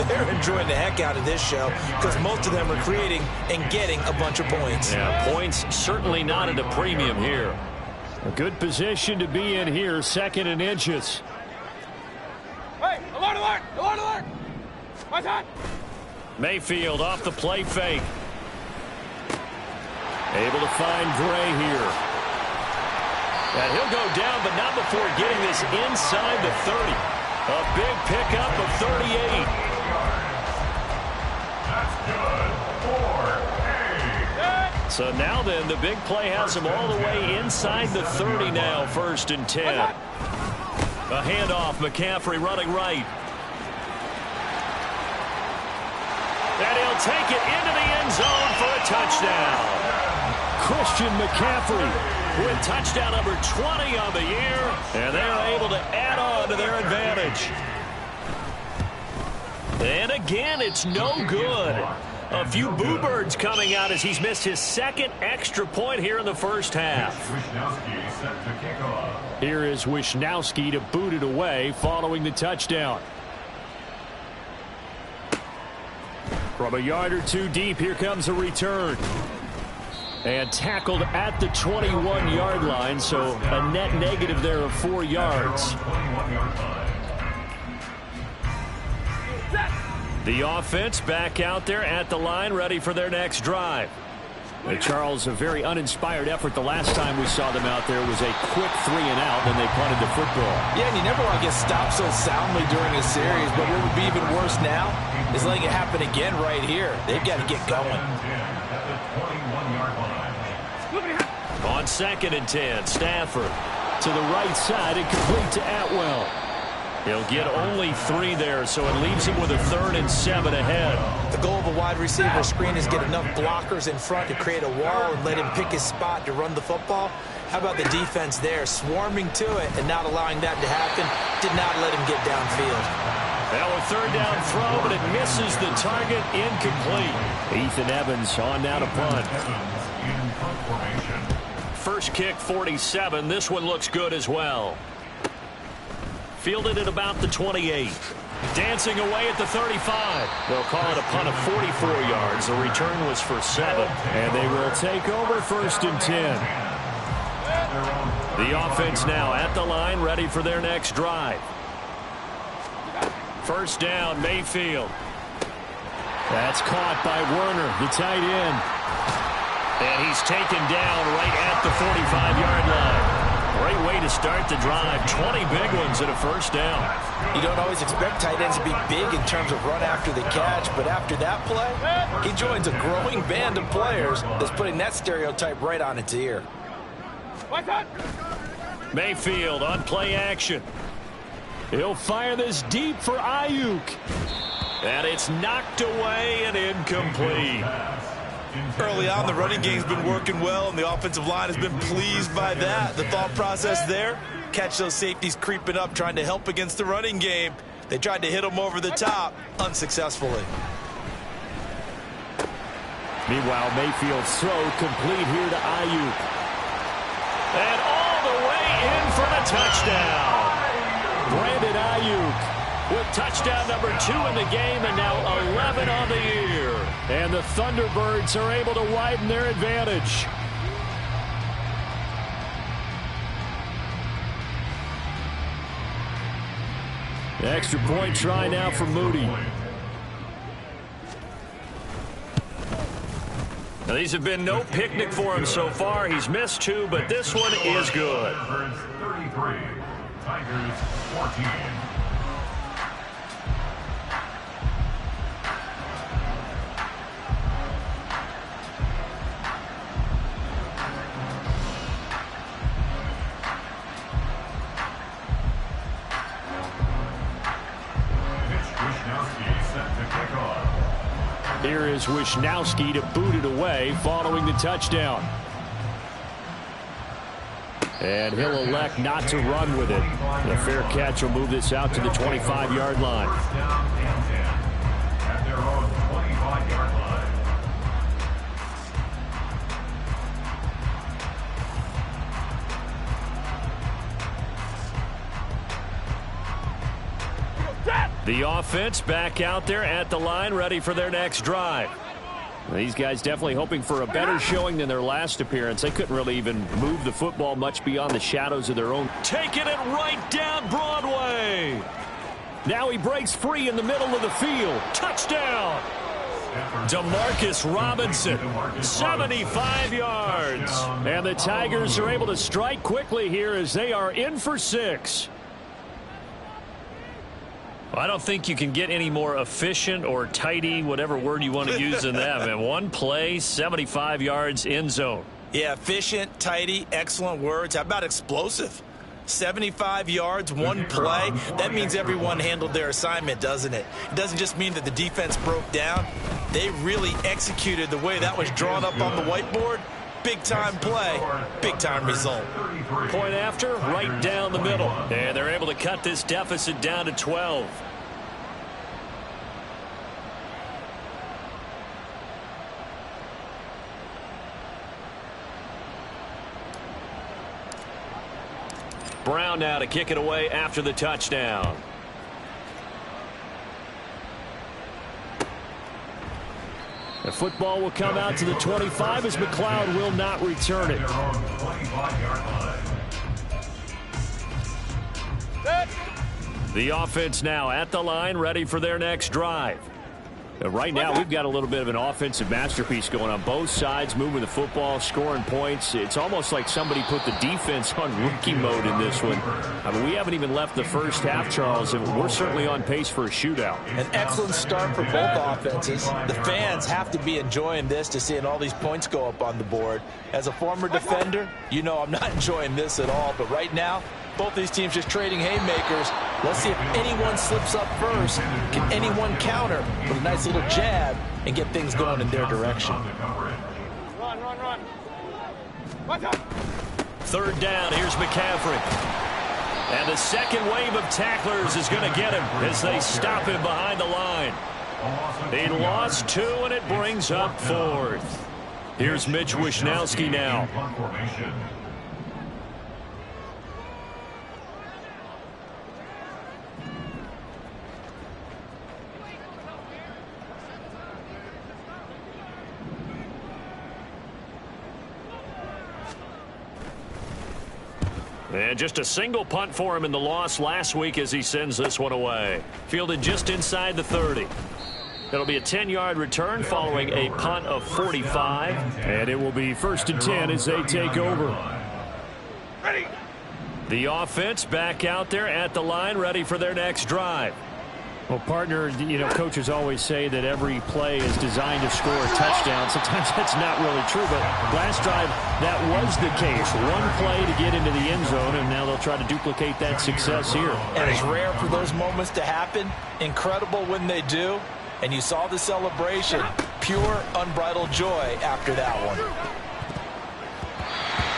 they're enjoying the heck out of this show because most of them are creating and getting a bunch of points. Yeah, points certainly not at a premium here. A good position to be in here, 2nd and inches. Hey, alert, alert, alert, alert. What's that? Mayfield off the play fake. Able to find Gray here. And he'll go down, but not before getting this inside the 30. A big pickup of 38. That's good. 4-8. So now then, the big play has him all the way inside the 30 now, 1st and 10. A handoff, McCaffrey running right. And he'll take it into the end zone for a touchdown. Christian McCaffrey with touchdown number 20 on the year, and they're able to add on to their advantage. And again, it's no good. A few boo birds coming out as he's missed his 2nd extra point here in the first half. Wishnowsky set to kick off. Here is Wishnowsky to boot it away following the touchdown. From a yard or two deep, here comes a return. And tackled at the 21-yard line, so a net negative there of 4 yards. The offense back out there at the line, ready for their next drive. Charles, a very uninspired effort the last time we saw them out there was a quick 3 and out, then they punted the football. Yeah, and you never want to get stopped so soundly during a series, but what would be even worse now is letting it happen again right here. They've got to get going. On 2nd and 10, Stafford to the right side and complete to Atwell. He'll get only 3 there, so it leaves him with a 3rd and 7 ahead. The goal of a wide receiver screen is get enough blockers in front to create a wall and let him pick his spot to run the football. How about the defense there, swarming to it and not allowing that to happen? Did not let him get downfield. Now a 3rd down throw, but it misses the target, incomplete. Ethan Evans on now to punt. First kick, 47. This one looks good as well. Fielded at about the 28. Dancing away at the 35. They'll call it a punt of 44 yards. The return was for 7. And they will take over 1st and 10. The offense now at the line, ready for their next drive. 1st down, Mayfield. That's caught by Werner, the tight end. And he's taken down right at the 45-yard line. Great way to start the drive. 20 big ones and a 1st down. You don't always expect tight ends to be big in terms of run after the catch, but after that play, he joins a growing band of players that's putting that stereotype right on its ear. Mayfield on play action. He'll fire this deep for Ayuk. And it's knocked away and incomplete. Early on, the running game's been working well, and the offensive line has been pleased by that. The thought process there, catch those safeties creeping up, trying to help against the running game. They tried to hit them over the top, unsuccessfully. Meanwhile, Mayfield's throw complete here to Ayuk. And all the way in for the touchdown. Brandon Ayuk with touchdown number 2 in the game and now 11 on the year. And the Thunderbirds are able to widen their advantage. The extra point try now for Moody. Now, these have been no picnic for him so far. He's missed 2, but this one is good. 33, Tigers 14. Here is Wishnowsky to boot it away following the touchdown. And he'll elect not to run with it. The fair catch will move this out to the 25-yard line. At their own 25-yard line. The offense back out there at the line, ready for their next drive. These guys definitely hoping for a better showing than their last appearance. They couldn't really even move the football much beyond the shadows of their own. Taking it right down Broadway. Now he breaks free in the middle of the field. Touchdown. Demarcus Robinson, 75 yards. And the Tigers are able to strike quickly here as they are in for 6. I don't think you can get any more efficient or tidy, whatever word you want to use in that. And one play, 75 yards, end zone. Yeah, efficient, tidy, excellent words. How about explosive? 75 yards, one play. That means everyone handled their assignment, doesn't it? It doesn't just mean that the defense broke down. They really executed the way that was drawn up on the whiteboard. Big-time play, big-time result. Point after, right down the middle. And they're able to cut this deficit down to 12. Brown now to kick it away after the touchdown. The football will come out to the 25 as McLeod will not return it. The offense now at the line, ready for their next drive. Right now, we've got a little bit of an offensive masterpiece going on both sides, moving the football, scoring points. It's almost like somebody put the defense on rookie mode in this one. I mean, we haven't even left the first half, Charles, and we're certainly on pace for a shootout. An excellent start for both offenses. The fans have to be enjoying this to seeing all these points go up on the board. As a former defender, you know I'm not enjoying this at all, but right now, both these teams just trading haymakers. Let's see if anyone slips up first. Can anyone counter with a nice little jab and get things going in their direction? Run, run, run. Watch out. Third down, here's McCaffrey. And the second wave of tacklers is going to get him as they stop him behind the line. He lost 2, and it brings up 4th. Here's Mitch Wishnowsky now. And just a single punt for him in the loss last week as he sends this one away. Fielded just inside the 30. It'll be a 10-yard return following a punt of 45. And it will be 1st and 10 as they take over. Ready. The offense back out there at the line, ready for their next drive. Well, partner, you know, coaches always say that every play is designed to score a touchdown. Sometimes that's not really true, but last drive, that was the case. One play to get into the end zone, and now they'll try to duplicate that success here. And it's rare for those moments to happen. Incredible when they do. And you saw the celebration. Pure, unbridled joy after that one.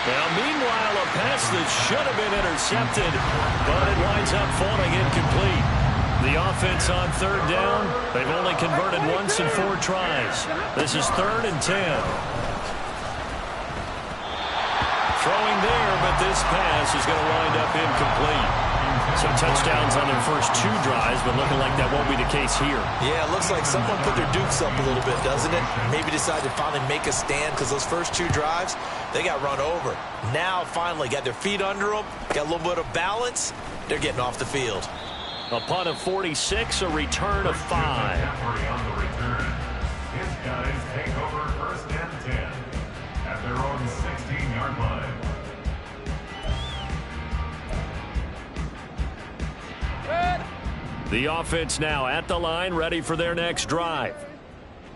Well, meanwhile, a pass that should have been intercepted, but it winds up falling incomplete. The offense on third down, they've only converted once in 4 tries. This is 3rd and 10. Throwing there, but this pass is going to wind up incomplete. So touchdowns on their first 2 drives, but looking like that won't be the case here. Yeah, it looks like someone put their dukes up a little bit, doesn't it? Maybe decided to finally make a stand because those first 2 drives, they got run over. Now, finally, got their feet under them, got a little bit of balance. They're getting off the field. A punt of 46, a return of 5. On the return. His guys take over 1st and 10 at their own 16-yard line. The offense now at the line, ready for their next drive.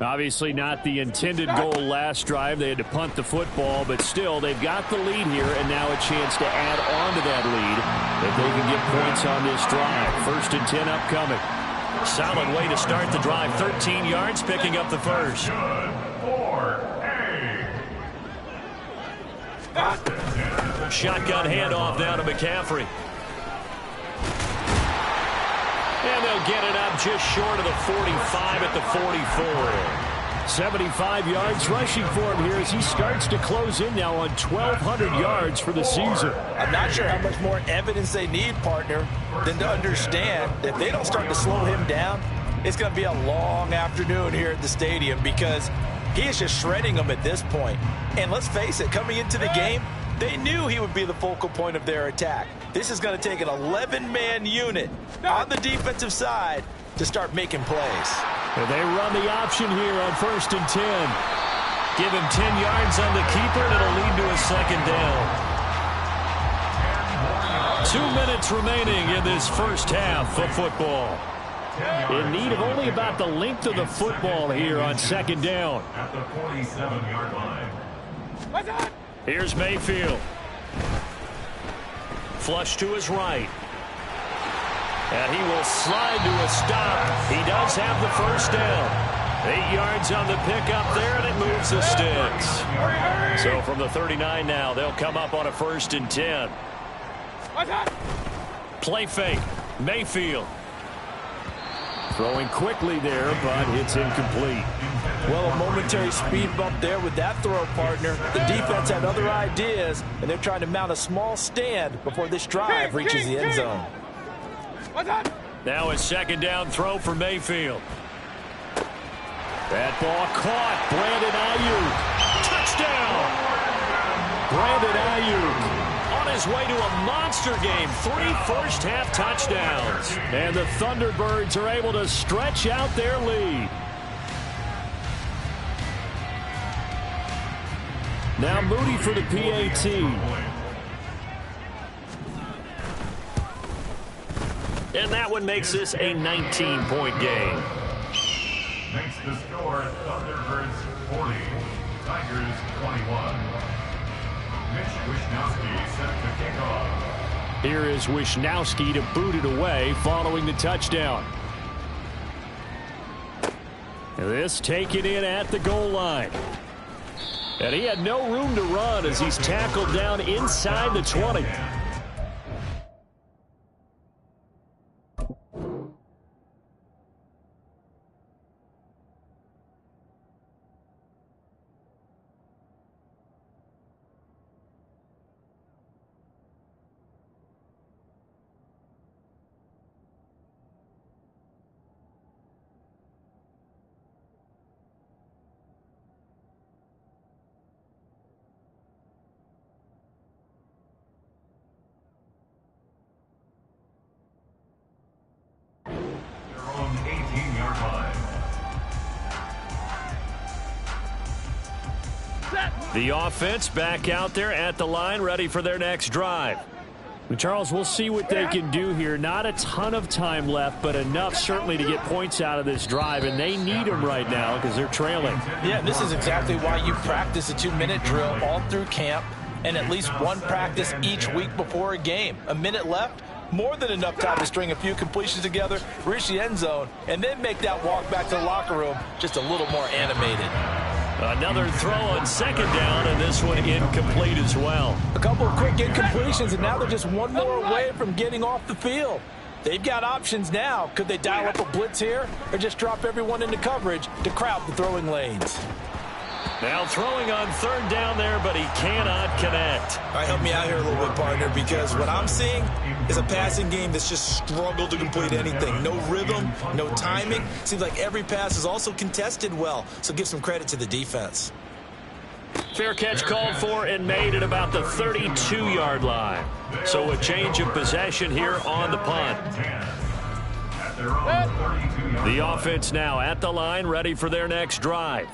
Obviously not the intended goal last drive. They had to punt the football, but still, they've got the lead here, and now a chance to add on to that lead if they can get points on this drive. 1st and 10 upcoming. Solid way to start the drive. 13 yards, picking up the first. Shotgun handoff now to McCaffrey. And they'll get it up just short of the 45 at the 44. 75 yards rushing for him here as he starts to close in now on 1,200 yards for the season. I'm not sure how much more evidence they need, partner, than to understand that if they don't start to slow him down, it's going to be a long afternoon here at the stadium because He is just shredding them at this point. And let's face it, coming into the game, they knew he would be the focal point of their attack. This is going to take an 11-man unit on the defensive side to start making plays. And they run the option here on 1st and 10. Give him 10 yards on the keeper, and it'll lead to a second down. 2 minutes remaining in this first half of football. In need of only about the length of the football here on 2nd down. At the 47-yard line. Here's Mayfield. Flush to his right. And he will slide to a stop. He does have the first down. 8 yards on the pickup there, and it moves the sticks. So from the 39 now, they'll come up on a 1st and 10. Play fake. Mayfield. Throwing quickly there, but it's incomplete. Well, a momentary speed bump there with that throw, partner. The defense had other ideas, and they're trying to mount a small stand before this drive reaches the end zone. Now a 2nd down throw for Mayfield. That ball caught. Brandon Ayuk. Touchdown! Brandon Ayuk on his way to a monster game. 3 first-half touchdowns. And the Thunderbirds are able to stretch out their lead. Now Moody for the PAT. And that one makes this a 19-point game. Makes the score Thunderbirds 40, Tigers 21. Mitch Wishnowsky set to kick off. Here is Wishnowsky to boot it away following the touchdown. This taken in at the goal line. And he had no room to run as he's tackled down inside the 20. The offense back out there at the line, ready for their next drive. Charles, we'll see what they can do here. Not a ton of time left, but enough certainly to get points out of this drive, and they need them right now because they're trailing. Yeah, this is exactly why you practice a 2-minute drill all through camp and at least one practice each week before a game. A minute left, more than enough time to string a few completions together, reach the end zone, and then make that walk back to the locker room just a little more animated. Another throw on 2nd down, and this one incomplete as well. A couple of quick incompletions, and now they're just one more away from getting off the field. They've got options now. Could they dial up a blitz here or just drop everyone into coverage to crowd the throwing lanes? Now throwing on 3rd down there, but he cannot connect. All right, help me out here a little bit, partner, because what I'm seeing is a passing game that's just struggled to complete anything. No rhythm, no timing. Seems like every pass is also contested well, so give some credit to the defense. Fair catch called for and made at about the 32-yard line. So a change of possession here on the punt. The offense now at the line, ready for their next drive.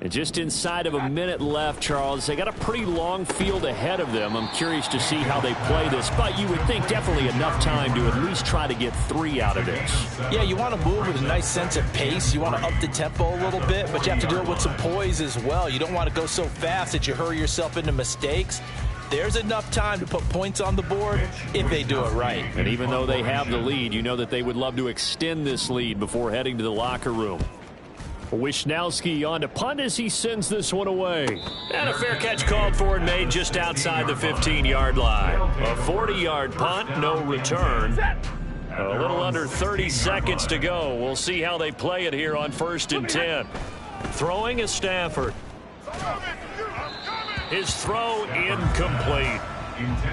And just inside of a minute left, Charles. They got a pretty long field ahead of them. I'm curious to see how they play this, but you would think definitely enough time to at least try to get 3 out of this. Yeah, you want to move with a nice sense of pace. You want to up the tempo a little bit, but you have to do it with some poise as well. You don't want to go so fast that you hurry yourself into mistakes. There's enough time to put points on the board if they do it right. And even though they have the lead, you know that they would love to extend this lead before heading to the locker room. Wishnowsky on to punt as he sends this one away. And a fair catch called for and made just outside the 15-yard line. A 40-yard punt, no return. A little under 30 seconds to go. We'll see how they play it here on 1st and 10. Throwing is Stafford. His throw incomplete.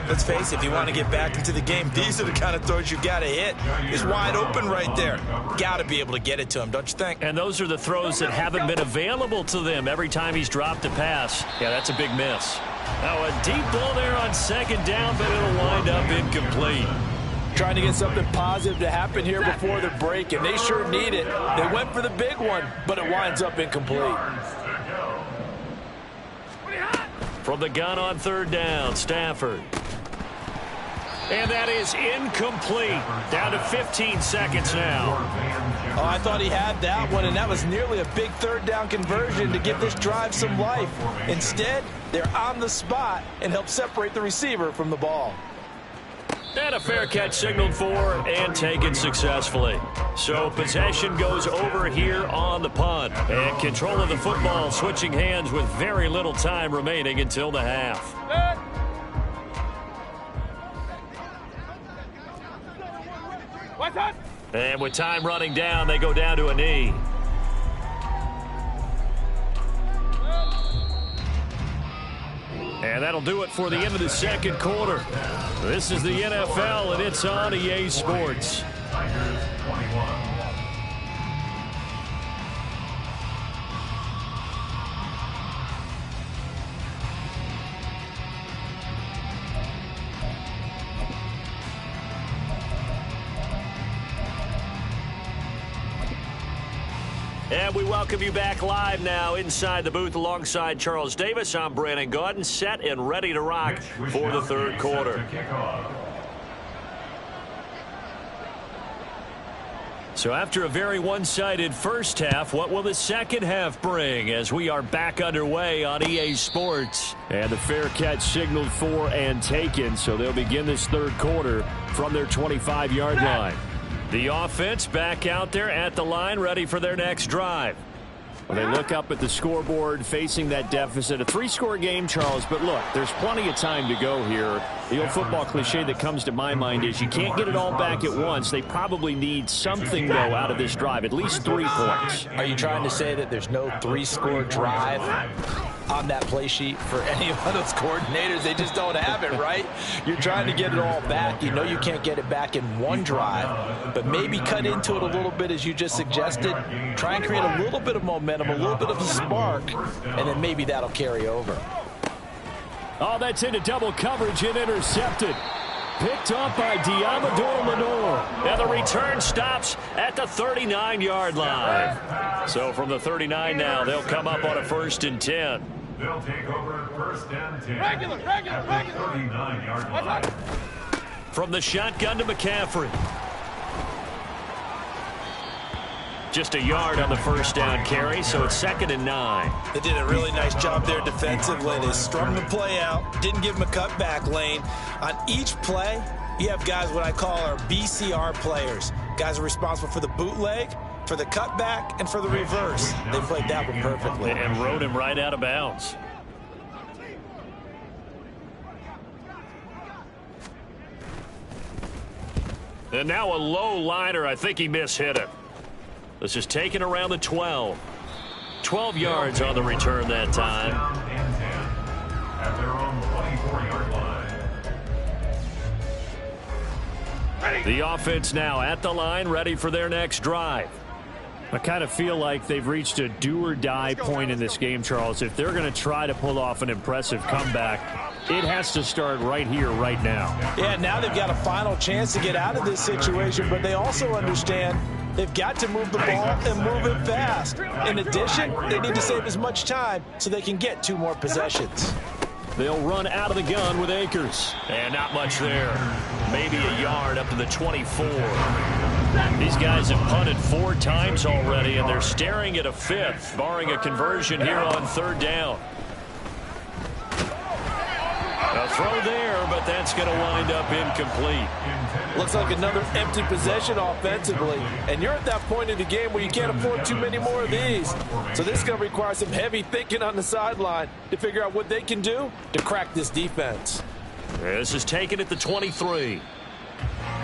Let's face it, if you want to get back into the game, these are the kind of throws you got to hit. He's wide open right there. Got to be able to get it to him, don't you think? And those are the throws that haven't been available to them every time he's dropped a pass. Yeah, that's a big miss. Now a deep ball there on second down, but it'll wind up incomplete. Trying to get something positive to happen here before the break, and they sure need it. They went for the big one, but it winds up incomplete. From the gun on third down, Stafford. And that is incomplete. Down to 15 seconds now. Oh, I thought he had that one, and that was nearly a big third down conversion to give this drive some life. Instead, they're on the spot and help separate the receiver from the ball. And a fair catch signaled for and taken successfully. So possession goes over here on the punt. And control of the football switching hands with very little time remaining until the half. And with time running down, they go down to a knee. And that'll do it for the end of the second quarter. This is the NFL, and it's on EA Sports. Tigers 21. And we welcome you back live now inside the booth alongside Charles Davis. I'm Brandon Gaudin, set and ready to rock for the third quarter. So after a very one-sided first half, what will the second half bring as we are back underway on EA Sports? And the fair catch signaled for and taken, so they'll begin this third quarter from their 25-yard line. The offense back out there at the line, ready for their next drive. Well, they look up at the scoreboard facing that deficit. A three-score game, Charles, but look, there's plenty of time to go here. The old football cliche that comes to my mind is you can't get it all back at once. They probably need something, though, out of this drive, at least 3 points. Are you trying to say that there's no three-score drive on that play sheet for any of those coordinators? They just don't have it, right? You're trying to get it all back. You know you can't get it back in one drive, but maybe cut into it a little bit as you just suggested. Try and create a little bit of momentum, a little bit of a spark, and then maybe that'll carry over. Oh, that's into double coverage and intercepted. Picked up by Diamador Lenore. And the return stops at the 39-yard line. So from the 39 now, they'll come up on a 1st and 10. They'll take over 1st and 10. Regular. 39-yard line. From the shotgun to McCaffrey. Just a yard on the first down carry, so it's 2nd and 9. They did a really nice job there defensively. They strung the play out, didn't give them a cutback lane. On each play, you have guys what I call our BCR players. Guys are responsible for the bootleg, for the cutback, and for the reverse. They played that one perfectly. And rode him right out of bounds. And now a low liner. I think he mishit it. This is taken around the 12. 12 yards on the return that time. At their own 24-yard line. The offense now at the line, ready for their next drive. I kind of feel like they've reached a do-or-die point in this game, Charles. If they're going to try to pull off an impressive comeback, it has to start right here, right now. Yeah, now they've got a final chance to get out of this situation, but they also understand they've got to move the ball and move it fast. In addition, they need to save as much time so they can get 2 more possessions. They'll run out of the gun with Akers. And not much there. Maybe a yard up to the 24. These guys have punted 4 times already, and they're staring at a 5th, barring a conversion here on 3rd down. A throw there, but that's going to wind up incomplete. Looks like another empty possession offensively, and you're at that point in the game where you can't afford too many more of these. So this is going to require some heavy thinking on the sideline to figure out what they can do to crack this defense. This is taken at the 23.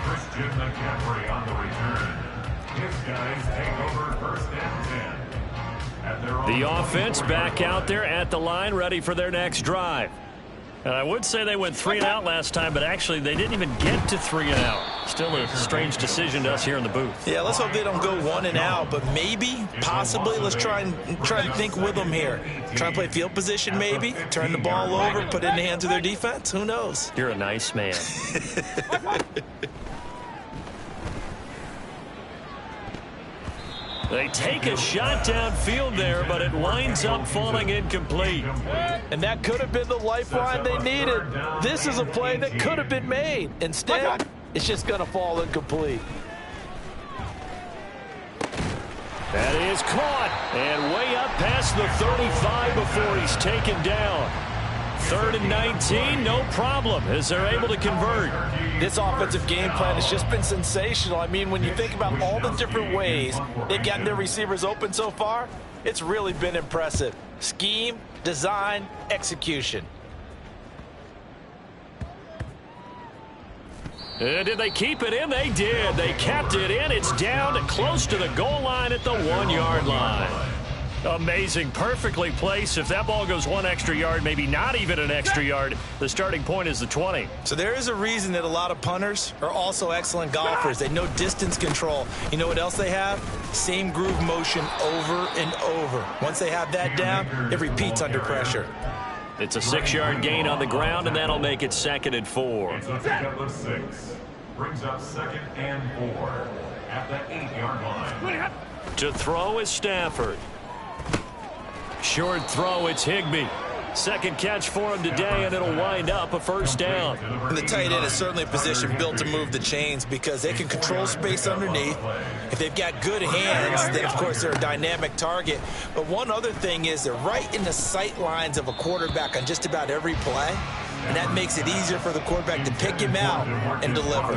Christian McCaffrey on the return. His guys take over 1st and 10. At their own The offense back out there at the line, ready for their next drive. And I would say they went 3 and out last time, but actually they didn't even get to 3 and out. Still a strange decision to us here in the booth. Yeah, let's hope they don't go 1 and out, but maybe, possibly, let's try and think with them here. Try and play field position maybe, turn the ball over, put it in the hands of their defense. Who knows? You're a nice man. They take a shot downfield there, but it winds up falling incomplete. And that could have been the lifeline they needed. This is a play that could have been made. Instead, it's just going to fall incomplete. That is caught, and way up past the 35 before he's taken down. 3rd and 19, no problem, as they're able to convert. This offensive game plan has just been sensational. I mean, when you think about all the different ways they've gotten their receivers open so far, it's really been impressive. Scheme, design, execution. Did they keep it in? They did. They kept it in. It's down close to the goal line at the 1-yard line. Amazing, perfectly placed. If that ball goes 1 extra yard, maybe not even an extra yard, the starting point is the 20. So there is a reason that a lot of punters are also excellent golfers. They know distance control. You know what else they have? Same groove motion over and over. Once they have that down, it repeats under pressure. It's a 6-yard gain on the ground, and that'll make it 2nd and 4. It's a pickup of 6. Brings up 2nd and 4 at the 8-yard line. To throw is Stafford. Short throw, it's Higbee. Second catch for him today, and it'll wind up a 1st down. And the tight end is certainly a position built to move the chains because they can control space underneath. If they've got good hands, then, of course, they're a dynamic target. But one other thing is they're right in the sight lines of a quarterback on just about every play, and that makes it easier for the quarterback to pick him out and deliver.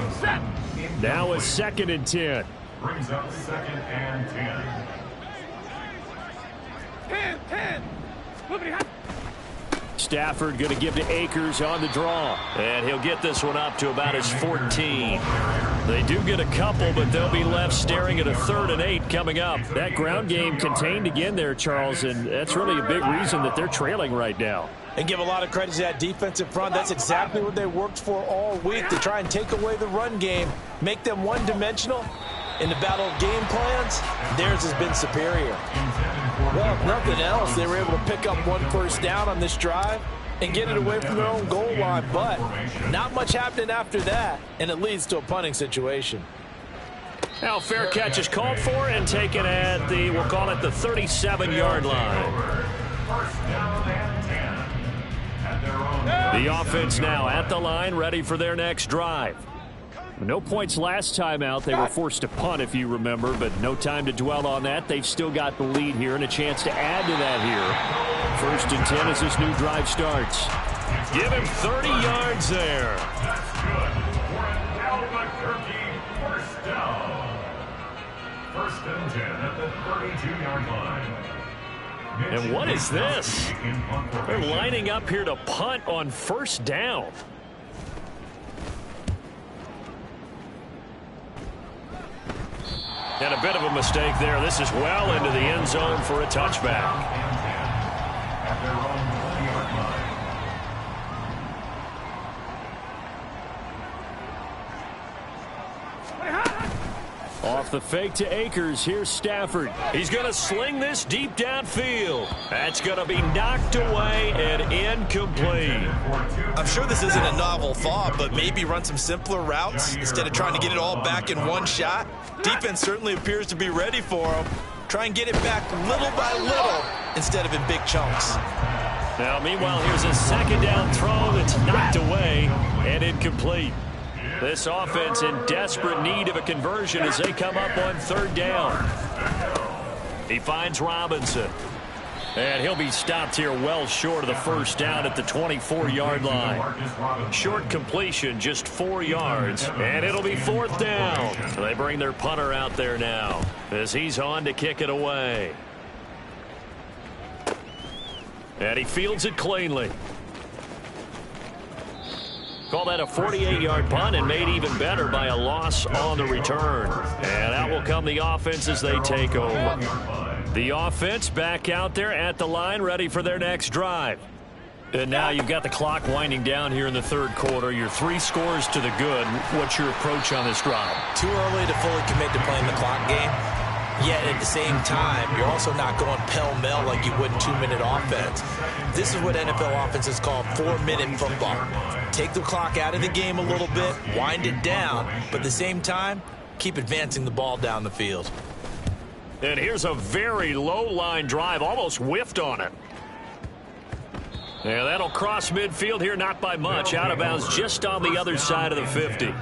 Now it's 2nd and 10. Brings up 2nd and 10. 10. Stafford going to give to Akers on the draw. And he'll get this one up to about his 14. They do get a couple, but they'll be left staring at a 3rd and 8 coming up. That ground game contained again there, Charles, and that's really a big reason that they're trailing right now. And give a lot of credit to that defensive front. That's exactly what they worked for all week, to try and take away the run game, make them one-dimensional. In the battle of game plans, theirs has been superior. Well, if nothing else, they were able to pick up 1 1st down on this drive and get it away from their own goal line. But not much happening after that, and it leads to a punting situation. Now fair catch is called for and taken at the, we'll call it the 37-yard line. 1st down and 10 at their own. The offense now at the line, ready for their next drive. No points last time out. They were forced to punt, if you remember, but no time to dwell on that. They've still got the lead here and a chance to add to that here. 1st and 10 as this new drive starts. Give him 30 yards there. That's good for an Albuquerque 1st down. 1st and 10 at the 32-yard line. And what is this? They're lining up here to punt on 1st down. And a bit of a mistake there. This is well into the end zone for a touchback. Off the fake to Akers. Here's Stafford. He's going to sling this deep downfield. That's going to be knocked away and incomplete. I'm sure this isn't a novel thought, but maybe run some simpler routes instead of trying to get it all back in one shot. Defense certainly appears to be ready for him. Try and get it back little by little instead of in big chunks. Now, meanwhile, here's a 2nd down throw that's knocked away and incomplete. This offense in desperate need of a conversion as they come up on 3rd down. He finds Robinson. And he'll be stopped here well short of the 1st down at the 24-yard line. Short completion, just 4 yards. And it'll be 4th down. They bring their punter out there now as he's on to kick it away. And he fields it cleanly. Call that a 48-yard punt and made even better by a loss on the return. And out will come the offense as they take over. The offense back out there at the line, ready for their next drive. And now you've got the clock winding down here in the third quarter. You're 3 scores to the good. What's your approach on this drive? Too early to fully commit to playing the clock game. Yet at the same time, you're also not going pell-mell like you would in 2-minute offense. This is what NFL offenses call 4-minute football. Take the clock out of the game a little bit, wind it down, but at the same time, keep advancing the ball down the field. And here's a very low-line drive, almost whiffed on it. Yeah, that'll cross midfield here, not by much. Out of bounds just on the other side of the 50.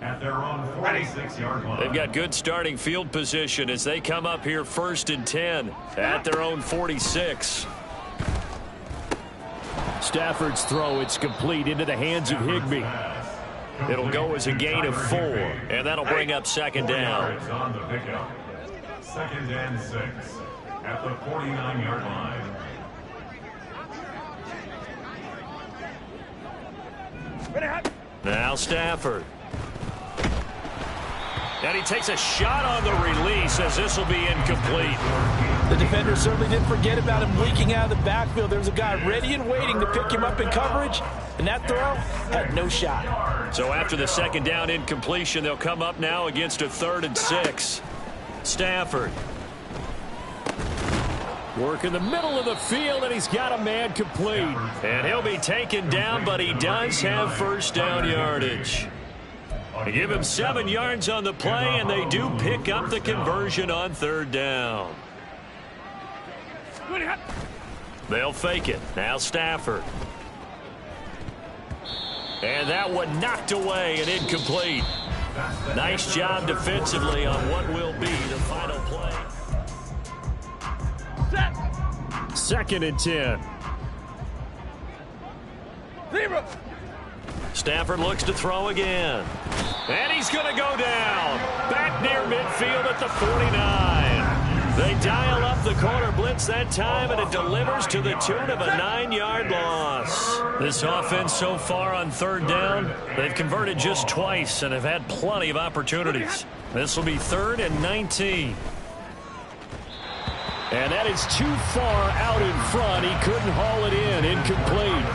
At their own 46-yard line. They've got good starting field position as they come up here 1st and 10 at their own 46. Stafford's throw, it's complete into the hands of Higbee. It'll go as a gain of 4, and that'll bring up 2nd down. On the pickup. 2nd and 6 at the 49-yard line. Now Stafford. And he takes a shot on the release as this will be incomplete. The defender certainly didn't forget about him leaking out of the backfield. There was a guy ready and waiting to pick him up in coverage, and that throw had no shot. So after the 2nd down incompletion, they'll come up now against a 3rd and 6. Stafford. Work in the middle of the field, and he's got a man complete. And he'll be taken down, but he does have 1st down yardage. They give him 7 yards on the play, and they do pick up the conversion on 3rd down. They'll fake it. Now Stafford. And that one knocked away and incomplete. Nice job defensively on what will be the final play. 2nd and 10. Stafford looks to throw again. And he's going to go down. Back near midfield at the 49. They dial up the corner blitz that time, and it delivers to the tune of a 9-yard loss. This offense so far on 3rd down, they've converted just twice and have had plenty of opportunities. This will be 3rd and 19. And that is too far out in front. He couldn't haul it in. Incomplete.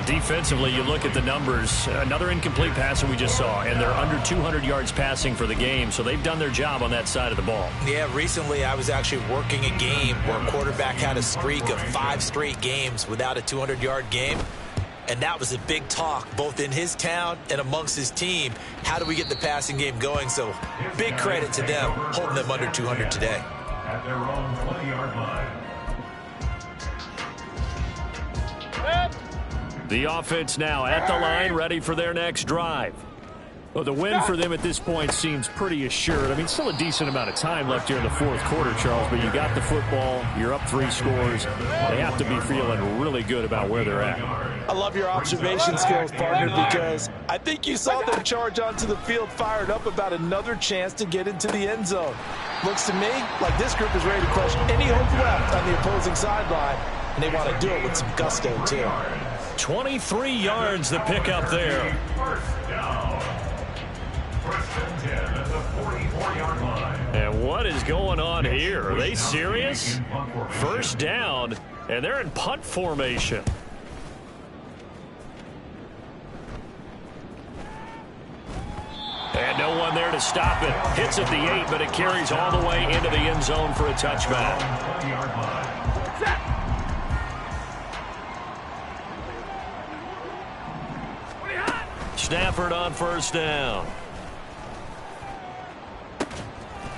Defensively, you look at the numbers. Another incomplete pass that we just saw, and they're under 200 yards passing for the game, so they've done their job on that side of the ball. Yeah, recently I was actually working a game where a quarterback had a streak of 5 straight games without a 200-yard game, and that was a big talk both in his town and amongst his team. How do we get the passing game going? So big credit to them holding them under 200 today. At their own 20-yard line. The offense now at the line, ready for their next drive. Well, the win for them at this point seems pretty assured. I mean, still a decent amount of time left here in the 4th quarter, Charles, but you got the football, you're up 3 scores. They have to be feeling really good about where they're at. I love your observation skills, partner, because I think you saw them charge onto the field fired up about another chance to get into the end zone. Looks to me like this group is ready to crush any hope left on the opposing sideline, and they want to do it with some gusto, too. 23 yards the pickup there. 1st down. 1st and 10 at the 44-yard line. And what is going on here? Are they serious? 1st down, and they're in punt formation. And no one there to stop it. Hits at the 8, but it carries all the way into the end zone for a touchback. 20-yard line. Stafford on 1st down.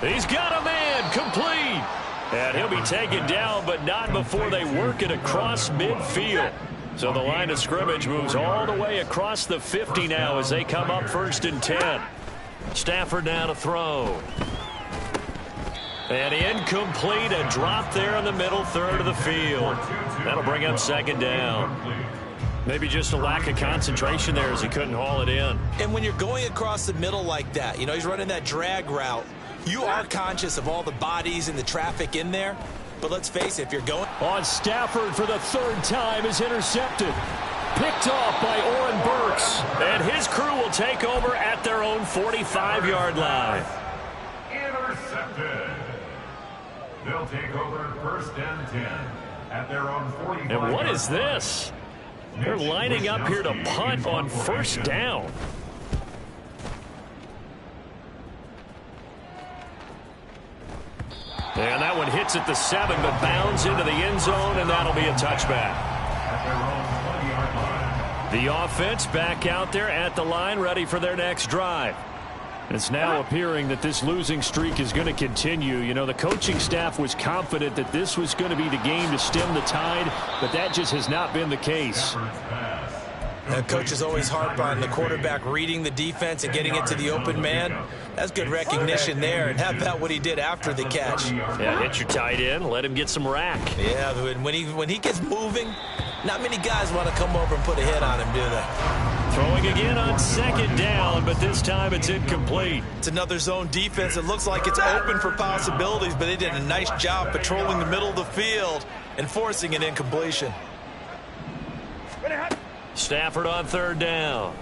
He's got a man complete. And he'll be taken down, but not before they work it across midfield. So the line of scrimmage moves all the way across the 50 now as they come up 1st and 10. Stafford now to throw. And incomplete, a drop there in the middle 3rd of the field. That'll bring up 2nd down. Maybe just a lack of concentration there as he couldn't haul it in. And when you're going across the middle like that, you know, he's running that drag route, you are conscious of all the bodies and the traffic in there. But let's face it, if you're going on, Stafford for the 3rd time is intercepted. Picked off by Oren Burks. And his crew will take over at their own 45-yard line. Intercepted. They'll take over 1st and 10 at their own 45. And what is this? They're lining up here to punt on first down. And that one hits at the 7, but bounds into the end zone, and that'll be a touchback. The offense back out there at the line, ready for their next drive. It's now appearing that this losing streak is going to continue. You know, the coaching staff was confident that this was going to be the game to stem the tide, but that just has not been the case. The coach is always harp on the quarterback reading the defense and getting it to the open man. That's good recognition there. And how about what he did after the catch? Yeah, hit your tight end, let him get some rack. Yeah, when he gets moving, not many guys want to come over and put a hit on him, do they? Throwing again on second down, but this time it's incomplete. It's another zone defense. It looks like it's open for possibilities, but they did a nice job patrolling the middle of the field and forcing an incompletion. Stafford on third down.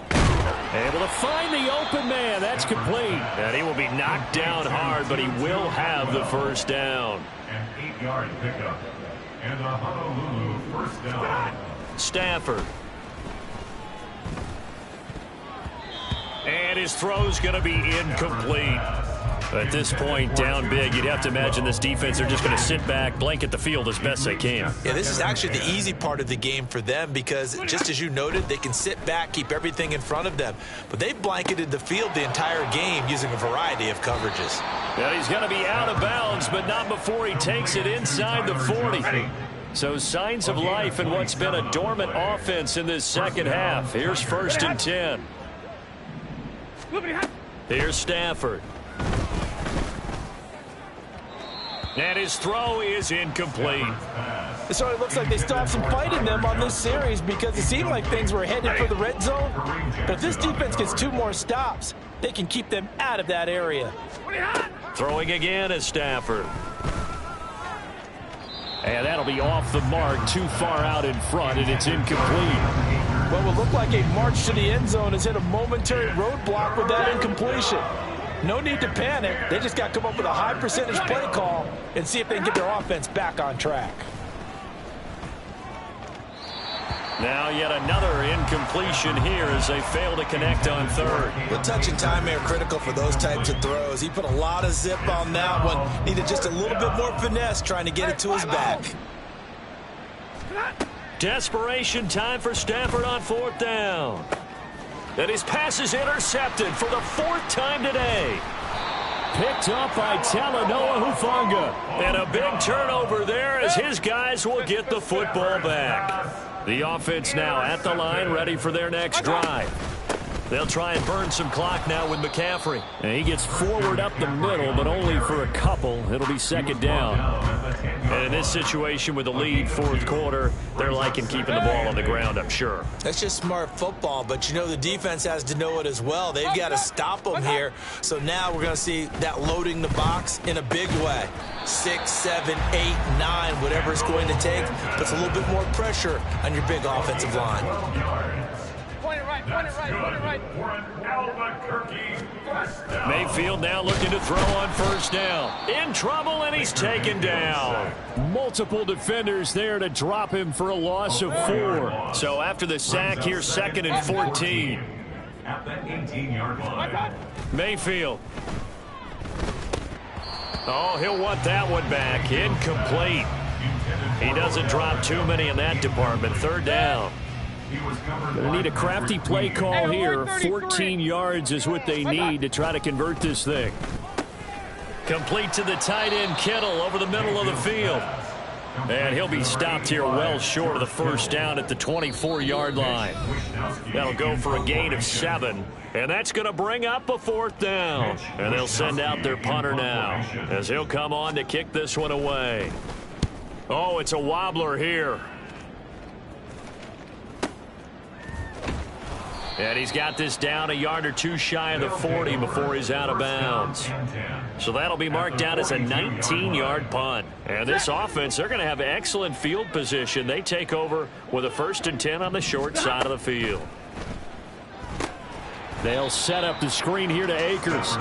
Able to find the open man. That's complete. And he will be knocked down hard, but he will have the first down. An 8-yard pickup. And a Honolulu first down. Stafford. And his throw's going to be incomplete. At this point, down big, you'd have to imagine this defense, they're just going to sit back, blanket the field as best they can. Yeah, this is actually the easy part of the game for them because, just as you noted, they can sit back, keep everything in front of them. But they've blanketed the field the entire game using a variety of coverages. Yeah, he's going to be out of bounds, but not before he takes it inside the 40. So signs of life in what's been a dormant offense in this second half. Here's first and 10. Here's Stafford. And his throw is incomplete. So it looks like they still have some fight in them on this series because it seemed like things were headed for the red zone. But if this defense gets 2 more stops, they can keep them out of that area. Throwing again is Stafford. And that'll be off the mark, too far out in front, and it's incomplete. What will look like a march to the end zone has hit a momentary roadblock with that incompletion. No need to panic. They just got to come up with a high percentage play call and see if they can get their offense back on track. Now yet another incompletion here as they fail to connect on third. The touch and time are critical for those types of throws. He put a lot of zip on that one. Needed just a little bit more finesse trying to get it to his back. Desperation time for Stafford on fourth down. And his pass is intercepted for the 4th time today. Picked up by Talanoa Hufanga. And a big turnover there as his guys will get the football back. The offense now at the line, ready for their next drive. They'll try and burn some clock now with McCaffrey. And he gets forward up the middle, but only for a couple. It'll be second down. And in this situation with the lead, 4th quarter, they're liking keeping the ball on the ground, I'm sure. That's just smart football, but you know the defense has to know it as well. They've got to stop them here. So now we're going to see that loading the box in a big way. 6, 7, 8, 9, whatever it's going to take, puts a little bit more pressure on your big offensive line. Mayfield now looking to throw on first down. In trouble, and he's taken down. Multiple defenders there to drop him for a loss of 4. So after the sack, here's 2nd and 14. At the 18-yard line. Mayfield. Oh, he'll want that one back. Incomplete. He doesn't drop too many in that department. 3rd down. Going to need a crafty play call here. 14 yards is what they need to try to convert this thing. Complete to the tight end, Kittle, over the middle of the field. And he'll be stopped here well short of the first down at the 24-yard line. That'll go for a gain of 7. And that's going to bring up a 4th down. And they'll send out their punter now as he'll come on to kick this one away. Oh, it's a wobbler here. And he's got this down a yard or 2 shy of the 40 before he's out of bounds. So that'll be marked down as a 19-yard punt. And this offense, they're going to have excellent field position. They take over with a 1st and 10 on the short side of the field. They'll set up the screen here to Akers.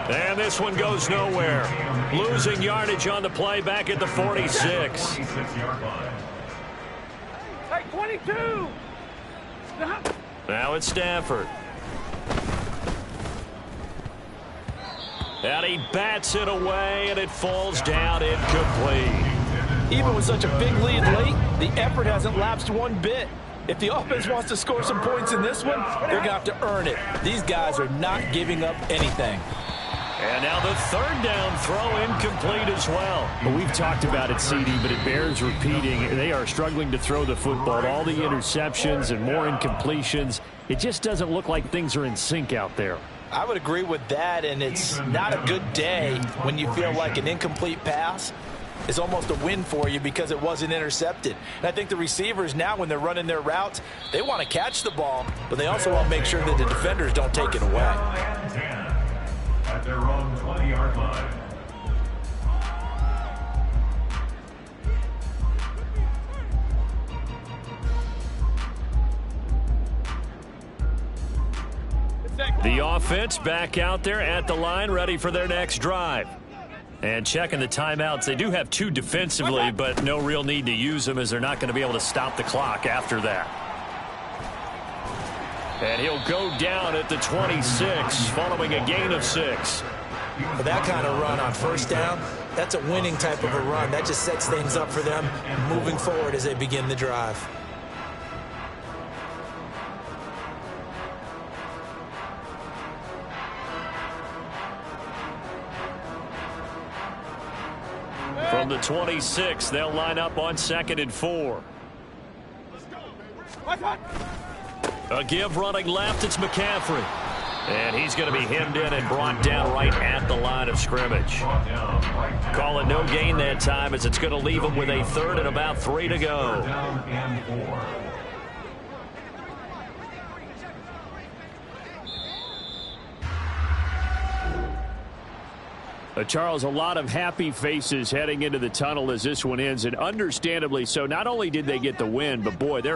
And this one goes nowhere. Losing yardage on the play back at the 46. Hey, 20 22. Now it's Stafford. And he bats it away, and it falls down incomplete. Even with such a big lead late, the effort hasn't lapsed one bit. If the offense wants to score some points in this one, they're going to have to earn it. These guys are not giving up anything. And now the third down throw incomplete as well. Well, we've talked about it, CD, but it bears repeating. They are struggling to throw the football. All the interceptions and more incompletions. It just doesn't look like things are in sync out there. I would agree with that, and it's not a good day when you feel like an incomplete pass is almost a win for you because it wasn't intercepted. And I think the receivers now, when they're running their routes, they want to catch the ball, but they also want to make sure that the defenders don't take it away. At their own 20-yard line. The offense back out there at the line, ready for their next drive. And checking the timeouts, they do have 2 defensively, but no real need to use them as they're not going to be able to stop the clock after that. And he'll go down at the 26, following a gain of 6. For that kind of run on first down, that's a winning type of a run. That just sets things up for them moving forward as they begin the drive. From the 26, they'll line up on 2nd and 4. A give running left, it's McCaffrey. And he's going to be hemmed in and brought down right at the line of scrimmage. Calling no gain that time as it's going to leave him with a 3rd and about 3 to go. Charles, a lot of happy faces heading into the tunnel as this one ends, and understandably so. Not only did they get the win, but boy, they're